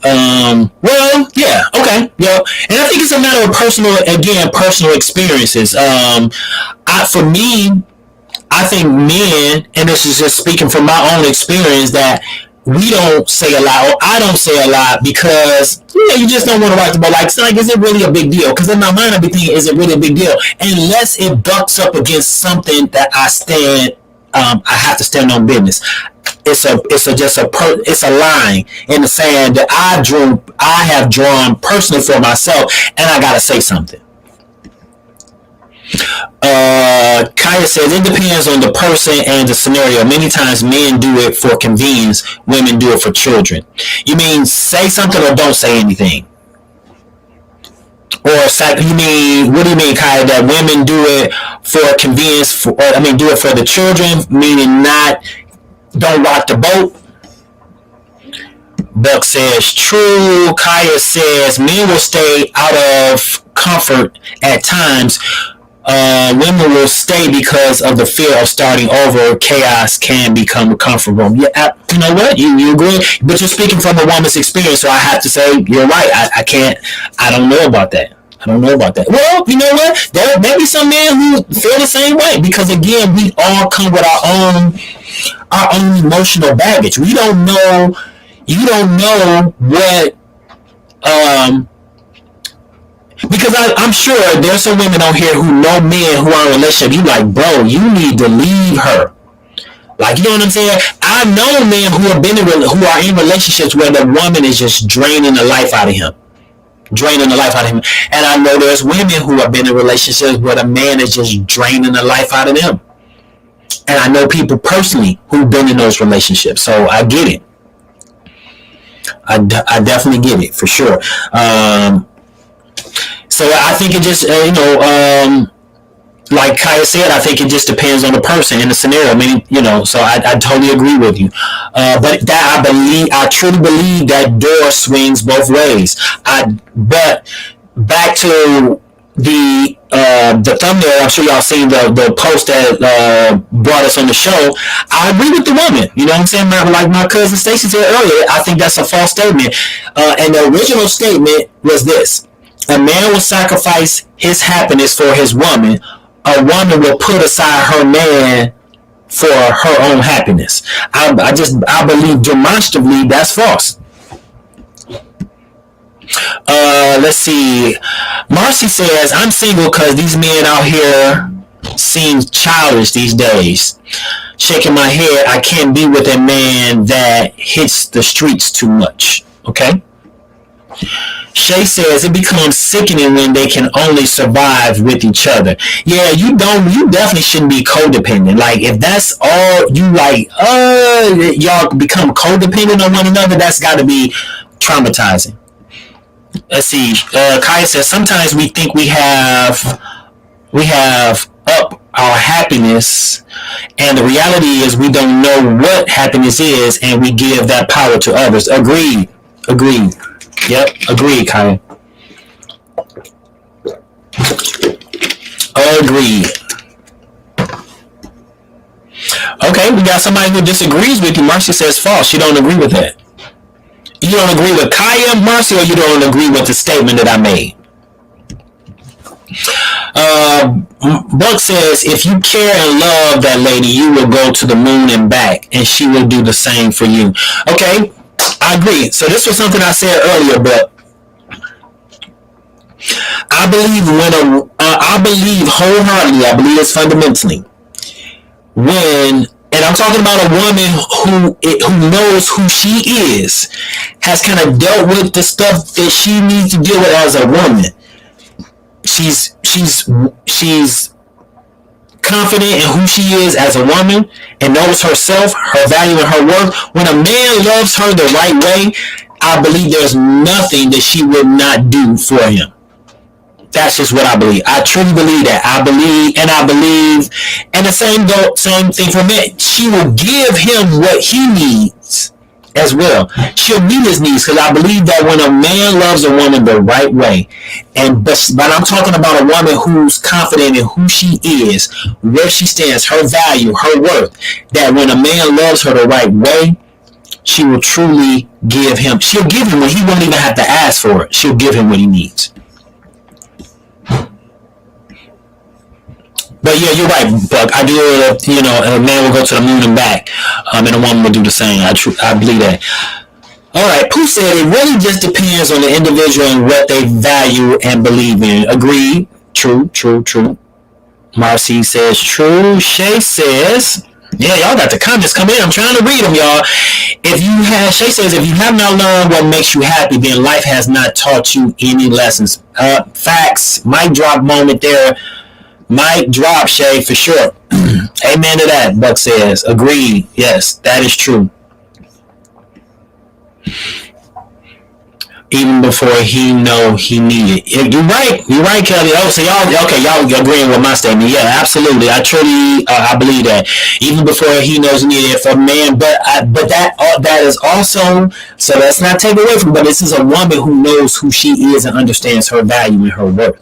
well, yeah, okay, yeah. And I think it's a matter of personal experiences. For me, I think men, and this is just speaking from my own experience, that we don't say a lot, or I don't say a lot, because you just don't want to rock the boat. Like, is it really a big deal? Because in my mind, I be thinking, is it really a big deal? Unless it bucks up against something that I have to stand on business. It's a line in the sand that I have drawn personally for myself, and I gotta say something. Kaya says it depends on the person and the scenario. Many times men do it for convenience, women do it for children. You mean say something or don't say anything? Or what do you mean, Kaya, that women do it for convenience, do it for the children, meaning don't rock the boat? Buck says true. Kaya says men will stay out of comfort at times. Women will stay because of the fear of starting over. Chaos can become comfortable. Yeah, you know what? You agree, but you're speaking from a woman's experience, so I have to say you're right. I don't know about that. Well, you know what? There may be some men who feel the same way, because again, we all come with our own emotional baggage. We don't know. You don't know what. Because I'm sure there's some women on here who know men who are in a relationship. You like, bro, you need to leave her. Like, you know what I'm saying? I know men who are in relationships where the woman is just draining the life out of him. And I know there's women who have been in relationships where the man is just draining the life out of them. And I know people personally who've been in those relationships. So I get it. I definitely get it, for sure. So I think it just, like Kaya said, I think it just depends on the person and the scenario. So I totally agree with you. But I truly believe that door swings both ways. But back to the thumbnail, I'm sure y'all seen the post that brought us on the show. I agree with the woman. You know what I'm saying? Like my cousin Stacey said earlier, I think that's a false statement. And the original statement was this: a man will sacrifice his happiness for his woman. A woman will put aside her man for her own happiness. I believe demonstrably that's false. Let's see. Marcy says, I'm single because these men out here seem childish these days. Shaking my head, I can't be with a man that hits the streets too much. Okay. Shay says it becomes sickening when they can only survive with each other. Yeah, you definitely shouldn't be codependent. Like, if that's all you like, y'all become codependent on one another, that's got to be traumatizing. Let's see. Kaya says sometimes we think we have up our happiness, and the reality is we don't know what happiness is, and we give that power to others. Agreed. Yep, agreed, Kaya. Agreed. Okay, we got somebody who disagrees with you. Marcia says false. She don't agree with that. You don't agree with Kaya, Marcy, or you don't agree with the statement that I made? Buck says, if you care and love that lady, you will go to the moon and back, and she will do the same for you. Okay, I agree. So this was something I said earlier, but I believe I believe wholeheartedly, I believe it's fundamentally, when, and I'm talking about a woman who knows who she is, has kind of dealt with the stuff that she needs to deal with as a woman. She's confident in who she is as a woman and knows herself, her value, and her worth. When a man loves her the right way, I believe there's nothing that she would not do for him. That's just what I believe. I truly believe that. I believe, and the same thing for men. She will give him what he needs as well. She'll meet his needs, because I believe that when a man loves a woman the right way, but I'm talking about a woman who's confident in who she is, where she stands, her value, her worth, that when a man loves her the right way, she will truly give him. She'll give him what he won't even have to ask for it. She'll give him what he needs. But yeah, you're right, Buck. I do, a man will go to the moon and back, and a woman will do the same. I believe that. All right, Pooh said it really just depends on the individual and what they value and believe in. Agreed. True. Marcy says true. Shay says, yeah, y'all got the comments come in. I'm trying to read them, y'all. Shay says, if you have not learned what makes you happy, then life has not taught you any lessons. Facts. Mic drop moment there. Mic drop, Shay, for sure. Amen to that, Buck says. Agreed. Yes, that is true. Even before he know he needed. You're right, Kelly. Oh, so y'all agreeing with my statement. Yeah, absolutely. I truly, I believe that. Even before he knows he needed it for a man, but that is also, so let's not take away from, but this is a woman who knows who she is and understands her value and her worth.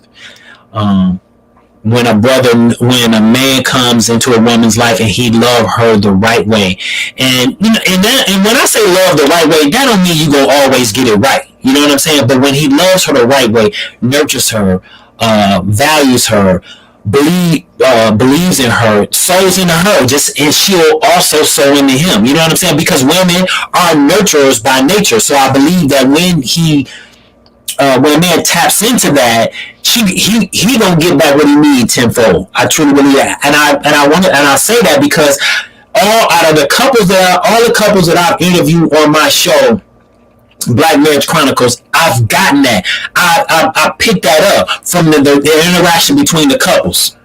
When a man comes into a woman's life and he love her the right way, and when I say love the right way, that don't mean you gonna always get it right. You know what I'm saying? But when he loves her the right way, nurtures her, values her, believes in her, sows into her, and she'll also sow into him. You know what I'm saying? Because women are nurturers by nature. So I believe that when a man taps into that, he gonna get back what he needs tenfold. I truly believe that, and I say that because all the couples that I've interviewed on my show, Black Marriage Chronicles, I've gotten that. I picked that up from the interaction between the couples.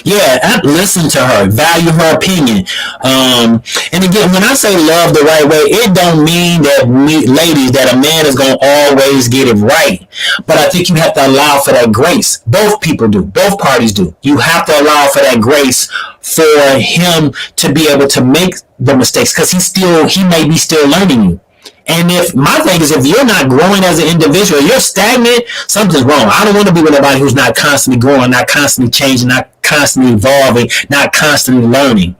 Yeah, I listen to her, value her opinion. And again, when I say love the right way, it don't mean that ladies, that a man is going to always get it right. But I think you have to allow for that grace. Both people do. Both parties do. You have to allow for that grace for him to be able to make the mistakes, because he may be still learning you. And my thing is, if you're not growing as an individual, you're stagnant, something's wrong. I don't want to be with anybody who's not constantly growing, not constantly changing, not constantly evolving, not constantly learning.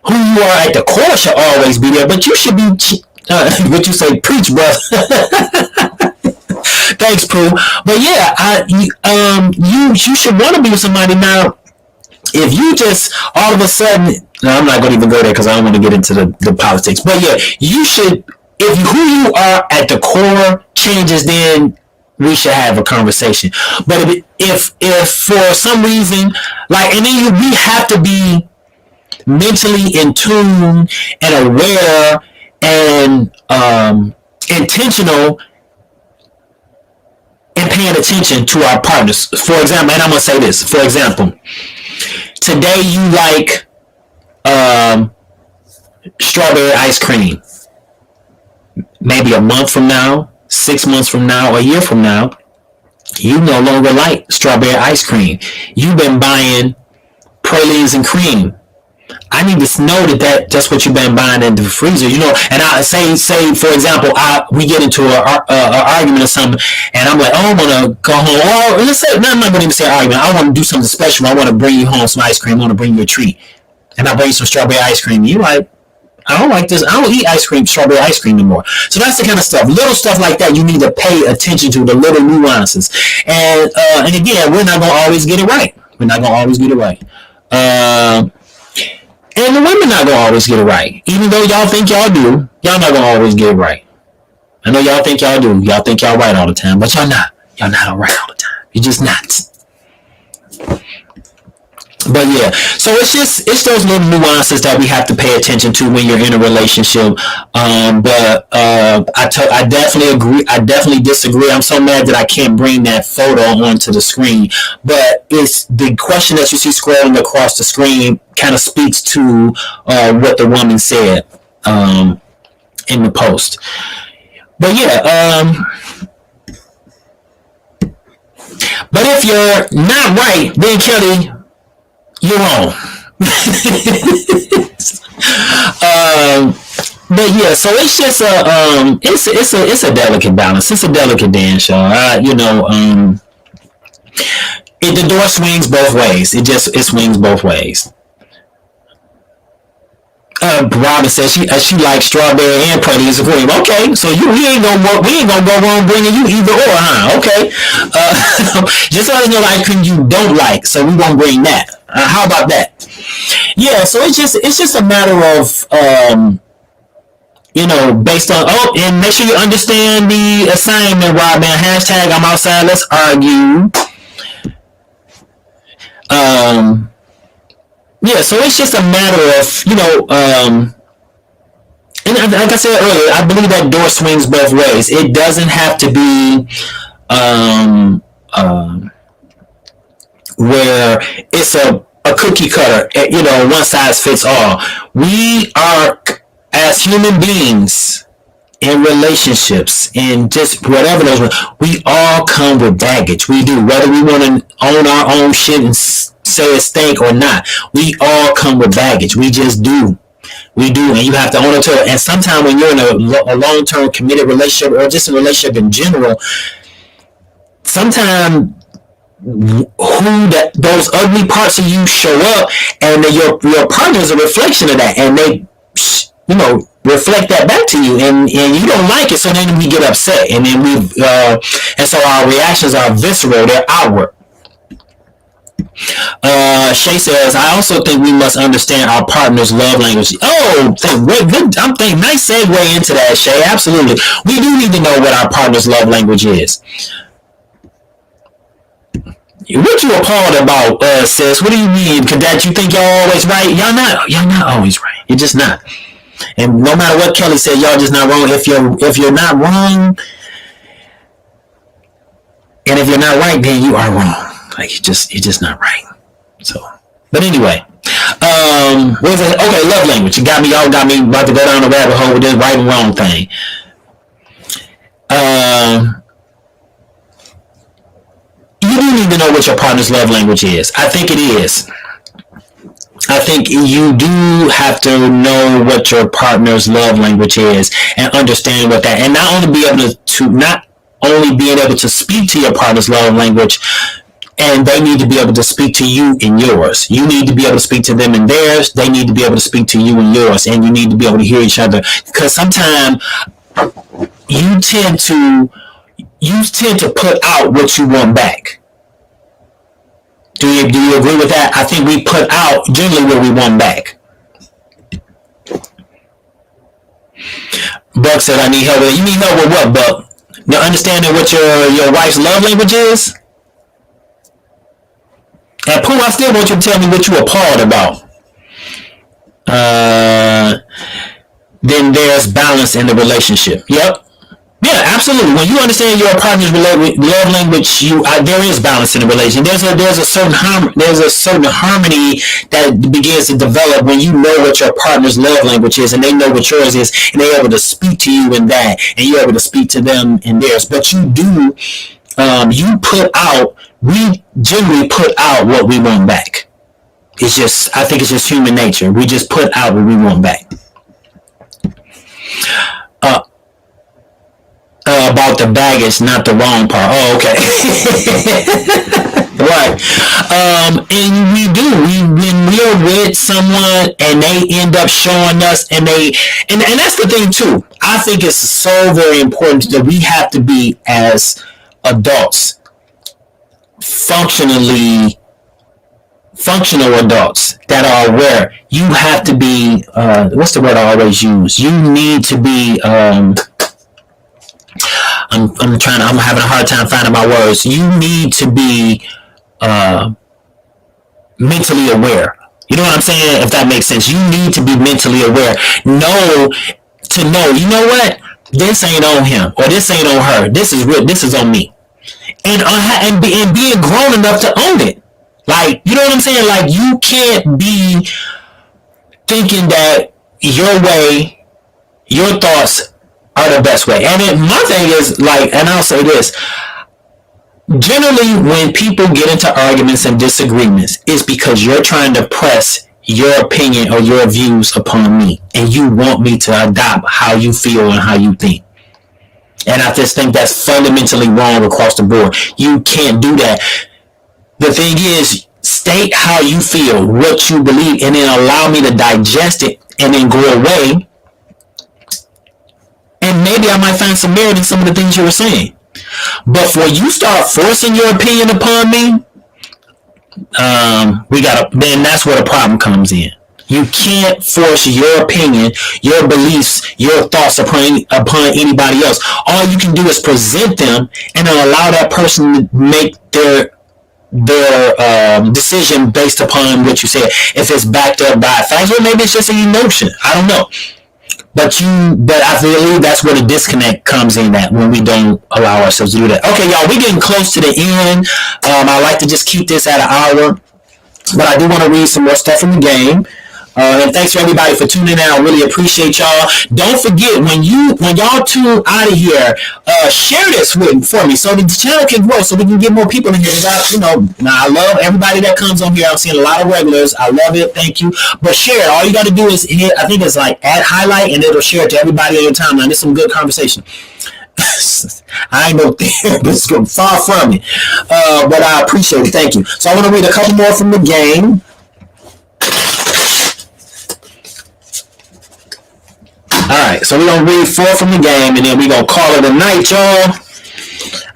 Who you are at the core should always be there, but you should be, what you say, preach, brother. Thanks, Pooh. But yeah, you should want to be with somebody. Now, if you just all of a sudden, no, I'm not going to even go there because I don't want to get into the politics. But yeah, you should, if who you are at the core changes, then we should have a conversation. But if for some reason, and then we have to be mentally in tune and aware and intentional in paying attention to our partners. For example, and I'm going to say this, for example, today you like strawberry ice cream. Maybe a month from now, 6 months from now, or a year from now, you no longer like strawberry ice cream. You've been buying pralines and cream. I need to know that's what you've been buying in the freezer, and I say for example, we get into an argument or something, and I'm like, oh, I want to go home, or let's say, no, I'm not going to even say argument, I want to do something special, I want to bring you home some ice cream, I want to bring you a treat, and I bring you some strawberry ice cream, you like, I don't like this. I don't eat ice cream, strawberry ice cream anymore. So that's the kind of stuff, little stuff like that. You need to pay attention to the little nuances. And again, we're not gonna always get it right. We're not gonna always get it right. And the women not gonna always get it right. Even though y'all think y'all do, y'all not gonna always get it right. I know y'all think y'all do. Y'all think y'all right all the time, but y'all not. Y'all not all right all the time. You're just not. But yeah, so it's those little nuances that we have to pay attention to when you're in a relationship. I definitely agree. I definitely disagree. I'm so mad that I can't bring that photo onto the screen. But it's the question that you see scrolling across the screen kind of speaks to what the woman said in the post. But yeah, but if you're not right, then Kelly, you're wrong. But yeah, so it's just it's a delicate balance. It's a delicate dance, y'all. The door swings both ways. It swings both ways. Robin says she likes strawberry and praline cream. Okay, so we ain't gonna go wrong bringing you either or, huh? Okay, just let us know the ice cream you don't like, so we won't bring that. How about that? Yeah, so it's just a matter of based on and make sure you understand the assignment, Robin. Hashtag I'm outside. Let's argue. Yeah, so it's just a matter of, and like I said earlier, I believe that door swings both ways. It doesn't have to be where it's a cookie cutter, one size fits all. We are, as human beings, in relationships, in just whatever those, we all come with baggage. We do, whether we want to own our own shit and say it's stank or not. We all come with baggage. We just do. We do, and you have to own it to it. And sometimes when you're in a long-term committed relationship, or just a relationship in general, sometimes those ugly parts of you show up, and your partner is a reflection of that, and they reflect that back to you, and you don't like it, so then we get upset, and then and so our reactions are visceral, they're outward. Shay says, I also think we must understand our partner's love language. Oh, good. Nice segue into that, Shay. Absolutely. We do need to know what our partner's love language is. What you appalled about, sis? What do you mean? That you think y'all always right? Y'all not always right. You're just not. And no matter what Kelly said, y'all just not wrong. If you're not wrong, and if you're not right, then you are wrong. Like you're just not right. So, but anyway, okay, love language. Y'all got me about to go down the rabbit hole with this right and wrong thing. You do need to know what your partner's love language is. I think it is. I think you do have to know what your partner's love language is and understand what that, and not only being able to speak to your partner's love language, and they need to be able to speak to you in yours. You need to be able to speak to them in theirs. They need to be able to speak to you in yours, and you need to be able to hear each other. Because sometimes you tend to put out what you want back. Do you agree with that? I think we put out generally what we want back. Buck said, I need help with it. You need help with what, Buck? Now understanding what your wife's love language is? And Pooh, I still want you to tell me what you appalled about. Then there's balance in the relationship. Yep. Yeah, absolutely. When you understand your partner's love language, there is balance in the relationship. There's a certain harmony that begins to develop when you know what your partner's love language is, and they know what yours is, and they're able to speak to you in that, and you're able to speak to them in theirs. But we generally put out what we want back. I think it's just human nature. We just put out what we want back. About the baggage, not the wrong part. Oh, okay. Right. And we do. When we're with someone and they end up showing us, and that's the thing too. I think it's so very important that we have to be, as adults, functionally functional adults that are aware. You have to be, what's the word I always use? You need to be, I'm having a hard time finding my words. You need to be mentally aware. You know what I'm saying? If that makes sense. You need to be mentally aware. Know, you know what? This ain't on him or this ain't on her. This is real. This is on me. And being grown enough to own it. Like, you know what I'm saying? Like, you can't be thinking that your way, your thoughts are the best way. And my thing is, like, and I'll say this, generally when people get into arguments and disagreements, it's because you're trying to press your opinion or your views upon me, and you want me to adopt how you feel and how you think. And I just think that's fundamentally wrong across the board. You can't do that. The thing is, state how you feel, what you believe, and then allow me to digest it and then go away. And maybe I might find some merit in some of the things you were saying. But for you start forcing your opinion upon me, then that's where the problem comes in. You can't force your opinion, your beliefs, your thoughts upon anybody else. All you can do is present them and then allow that person to make their decision based upon what you said. If it's backed up by facts, or maybe it's just an emotion. I don't know. But I believe that's where the disconnect comes in, that when we don't allow ourselves to do that. Okay, y'all, we're getting close to the end. I like to just keep this at an hour, but I do want to read some more stuff from the game. And thanks for everybody for tuning in. I really appreciate y'all. Don't forget, when y'all tune out of here, share this for me so the channel can grow, so we can get more people in here. I love everybody that comes on here. I'm seeing a lot of regulars. I love it. Thank you. But share it. All you got to do is hit, I think it's like add highlight, and it'll share it to everybody on your timeline. There's some good conversation. I ain't no therapist, far from it. But I appreciate it. Thank you. So I want to read a couple more from the game. Alright, so we're going to read 4 from the game, and then we're going to call it a night, y'all.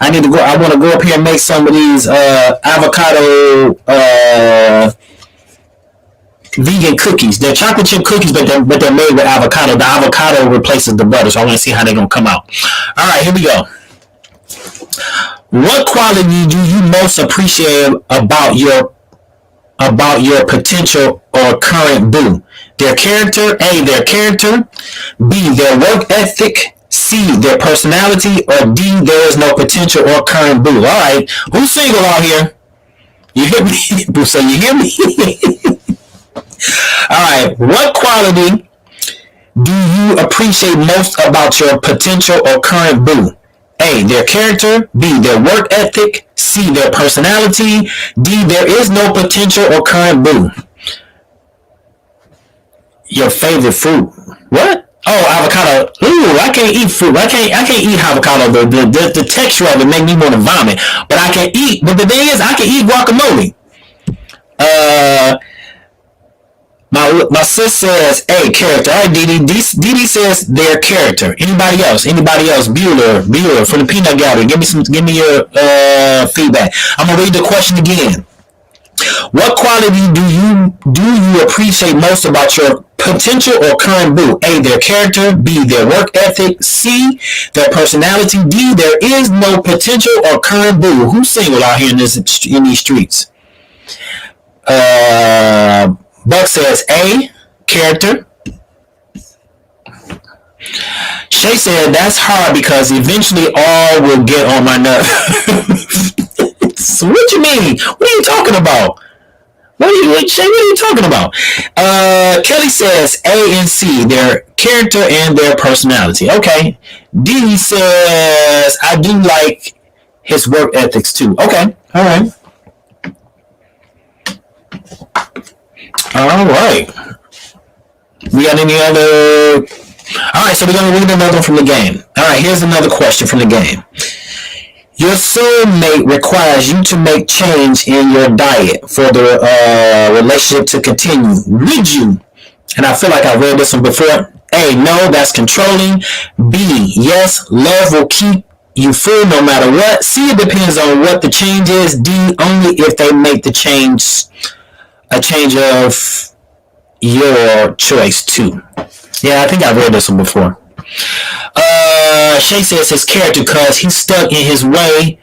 I want to go up here and make some of these avocado vegan cookies. They're chocolate chip cookies, but they're made with avocado. The avocado replaces the butter, so I want to see how they're going to come out. Alright, here we go. What quality do you most appreciate about your potential or current boo? Their character, A, their character, B, their work ethic, C, their personality, or D, there is no potential or current boo. All right, who's single out here? You hear me? Boo, so you hear me? All right, what quality do you appreciate most about your potential or current boo? A, their character, B, their work ethic, C, their personality, D, there is no potential or current boo. Your favorite fruit? What? Oh, avocado. Ooh, I can't eat fruit. I can't eat avocado. The texture of it make me want to vomit. But I can eat. But the thing is, I can eat guacamole. My sis says, hey, character. All right, Didi says their character. Anybody else? Bueller from the Peanut Gallery. Give me your feedback. I'm gonna read the question again. What quality do you appreciate most about your potential or current boo? A, their character, B, their work ethic, C, their personality, D, there is no potential or current boo. Who's single out here in these streets? Buck says A, character. Shay said that's hard because eventually all will get on my nerves. So what you mean? What are you talking about? What are you talking about? Kelly says A and C, their character and their personality. Okay. D says I do like his work ethics too. Okay. All right. All right. We got any other? All right. So we're gonna read another one from the game. All right. Here's another question from the game. Your soulmate requires you to make change in your diet for the relationship to continue. Would you? And I feel like I read this one before. A, no, that's controlling. B, yes, love will keep you full no matter what. C, it depends on what the change is. D, only if they make the change, a change of your choice too. Yeah, I think I've read this one before. Shay says his character because he's stuck in his way,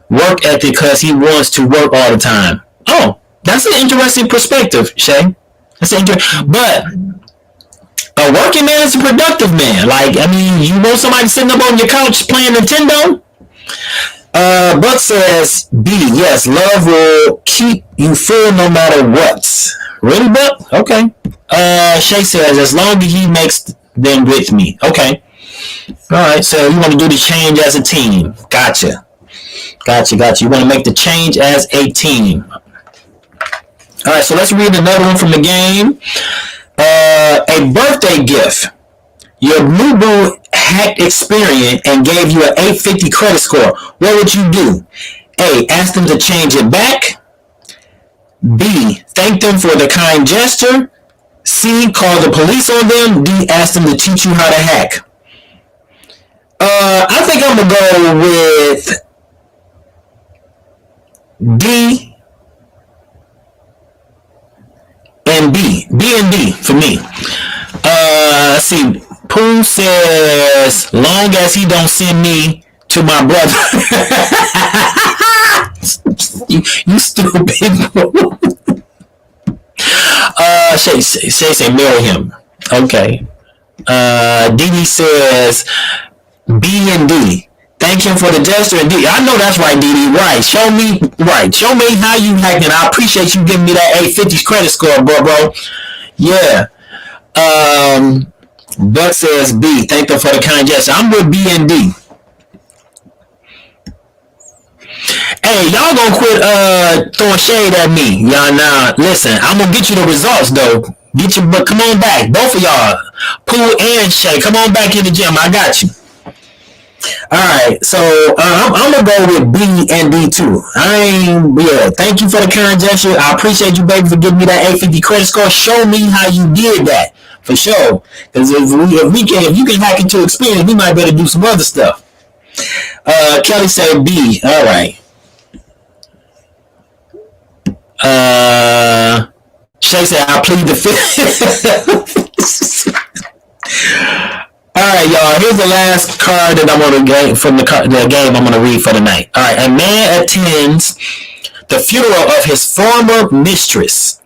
work ethic because he wants to work all the time. Oh, that's an interesting perspective, Shay. But a working man is a productive man. Like, I mean, you want somebody sitting up on your couch playing Nintendo? Buck says B, yes, love will keep you full no matter what. Really, Buck? Okay. Shay says as long as he makes them with me. Okay. Alright, so you want to do the change as a team. Gotcha. You want to make the change as a team. Alright, so let's read another one from the game. A birthday gift. Your new boo hacked Experian and gave you an 850 credit score. What would you do? A, ask them to change it back. B, thank them for the kind gesture. C, call the police on them. D, ask them to teach you how to hack. I think I'm going to go with D and B. B and D for me. Let's see. Pooh says, long as he don't send me to my brother. you stupid. Shay say marry him. Okay. Dee says B and D. Thank him for the gesture. And D, I know that's right, Dee. Right. Show me how you hacking. I appreciate you giving me that 850 credit score, bro. Yeah. Buck says B. Thank them for the kind gesture. I'm with B and D. Hey, y'all gonna quit throwing shade at me. Y'all now listen, I'm gonna get you the results though. But come on back. Both of y'all. Pooh and Shay. Come on back in the gym. I got you. Alright, so I'm gonna go with B and D too. Thank you for the kind gesture. I appreciate you, baby, for giving me that 850 credit score. Show me how you did that. For sure. Because if you can hack into Experian, we might better do some other stuff. Kelly said B. Alright. Shay said I plead the fifth. Alright, y'all. Here's the last card that I'm going to get from the game I'm going to read for the night. Alright, a man attends the funeral of his former mistress.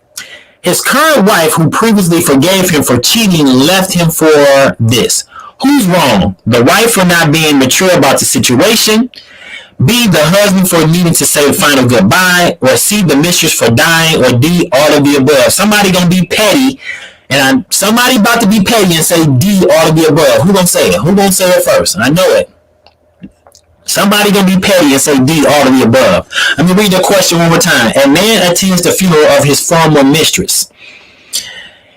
His current wife, who previously forgave him for cheating, left him for this. Who's wrong? The wife for not being mature about the situation. B, the husband for needing to say the final goodbye. Or C, the mistress for dying. Or D, all of the above. Somebody gonna be petty, and somebody about to be petty and say D, all of the above. Who gonna say it? Who gonna say it first? I know it. Somebody gonna be petty and say D, all of the above. Let me read the question one more time. A man attends the funeral of his former mistress.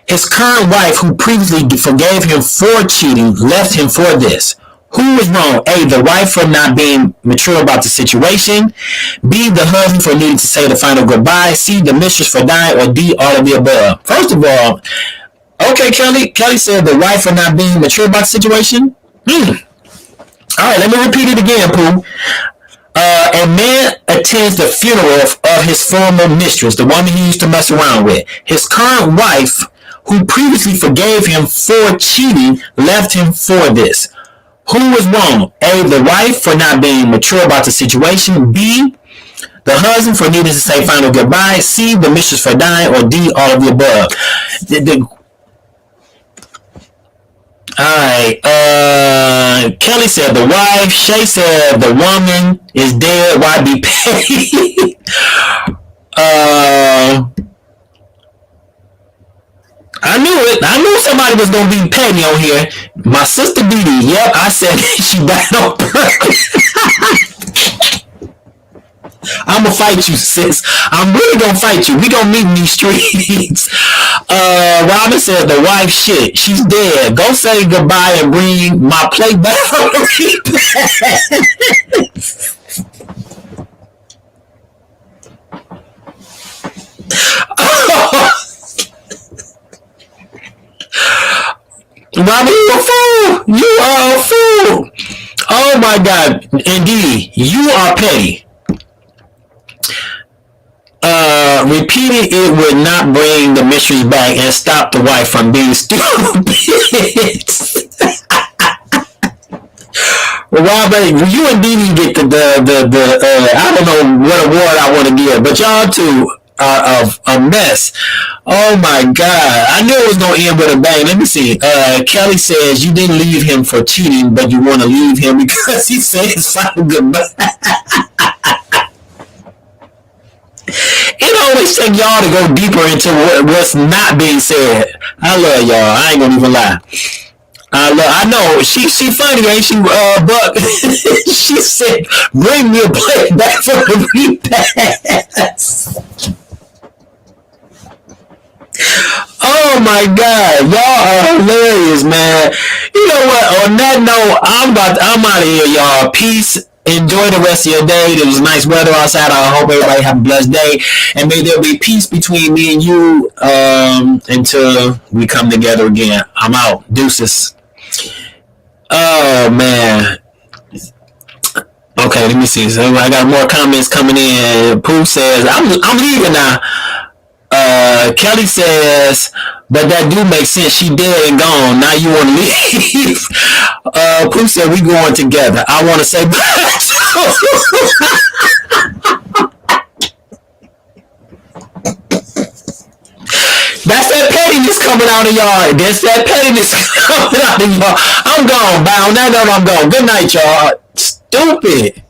His current wife, who previously forgave him for cheating, left him for this. Who is wrong? A, the wife for not being mature about the situation. B, the husband for needing to say the final goodbye. C, the mistress for dying. Or D, all of the above. First of all, okay, Kelly said the wife for not being mature about the situation. Alright, let me repeat it again, Pooh. A man attends the funeral of his former mistress, the woman he used to mess around with. His current wife, who previously forgave him for cheating, left him for this. Who was wrong? A, the wife for not being mature about the situation. B, the husband for needing to say final goodbye. C, the mistress for dying. Or D, all of the above. Alright, Kelly said the wife. Shay said the woman is dead. Why be petty? I knew it. I knew somebody was going to be petty on here. My sister Dee. Yep, I said she died on purpose. I'm going to fight you, sis. I'm really going to fight you. We going to meet in these streets. Robin said the wife shit. She's dead. Go say goodbye and bring my plate back on the replay. Robert, you a fool. You are a fool. Oh my God. Indeed, you are petty. Repeating it would not bring the mysteries back and stop the wife from being stupid. Robert, you and Dee get the I don't know what award I want to give, but y'all two are a mess. Oh my God. I knew it was going to end with a bang. Let me see. Kelly says you didn't leave him for cheating, but you want to leave him because he said his final goodbye. It always take y'all to go deeper into what's not being said. I love y'all. I ain't gonna even lie. I know she funny, ain't she? Buck. She said, "Bring me a plate back for the repass." Oh my God, y'all are hilarious, man. You know what? On that note, I'm out of here, y'all. Peace. Enjoy the rest of your day. It was nice weather outside. I hope everybody have a blessed day. And may there be peace between me and you until we come together again. I'm out. Deuces. Oh, man. Okay, let me see. So I got more comments coming in. Pooh says, I'm leaving now. Kelly says, but that do make sense. She dead and gone. Now you want to leave. Pooh said, we going together. I want to say bye. That's that pettiness coming out of y'all. That's that pettiness coming out of y'all. I'm gone. Bye. On that note, I'm gone. Good night, y'all. Stupid.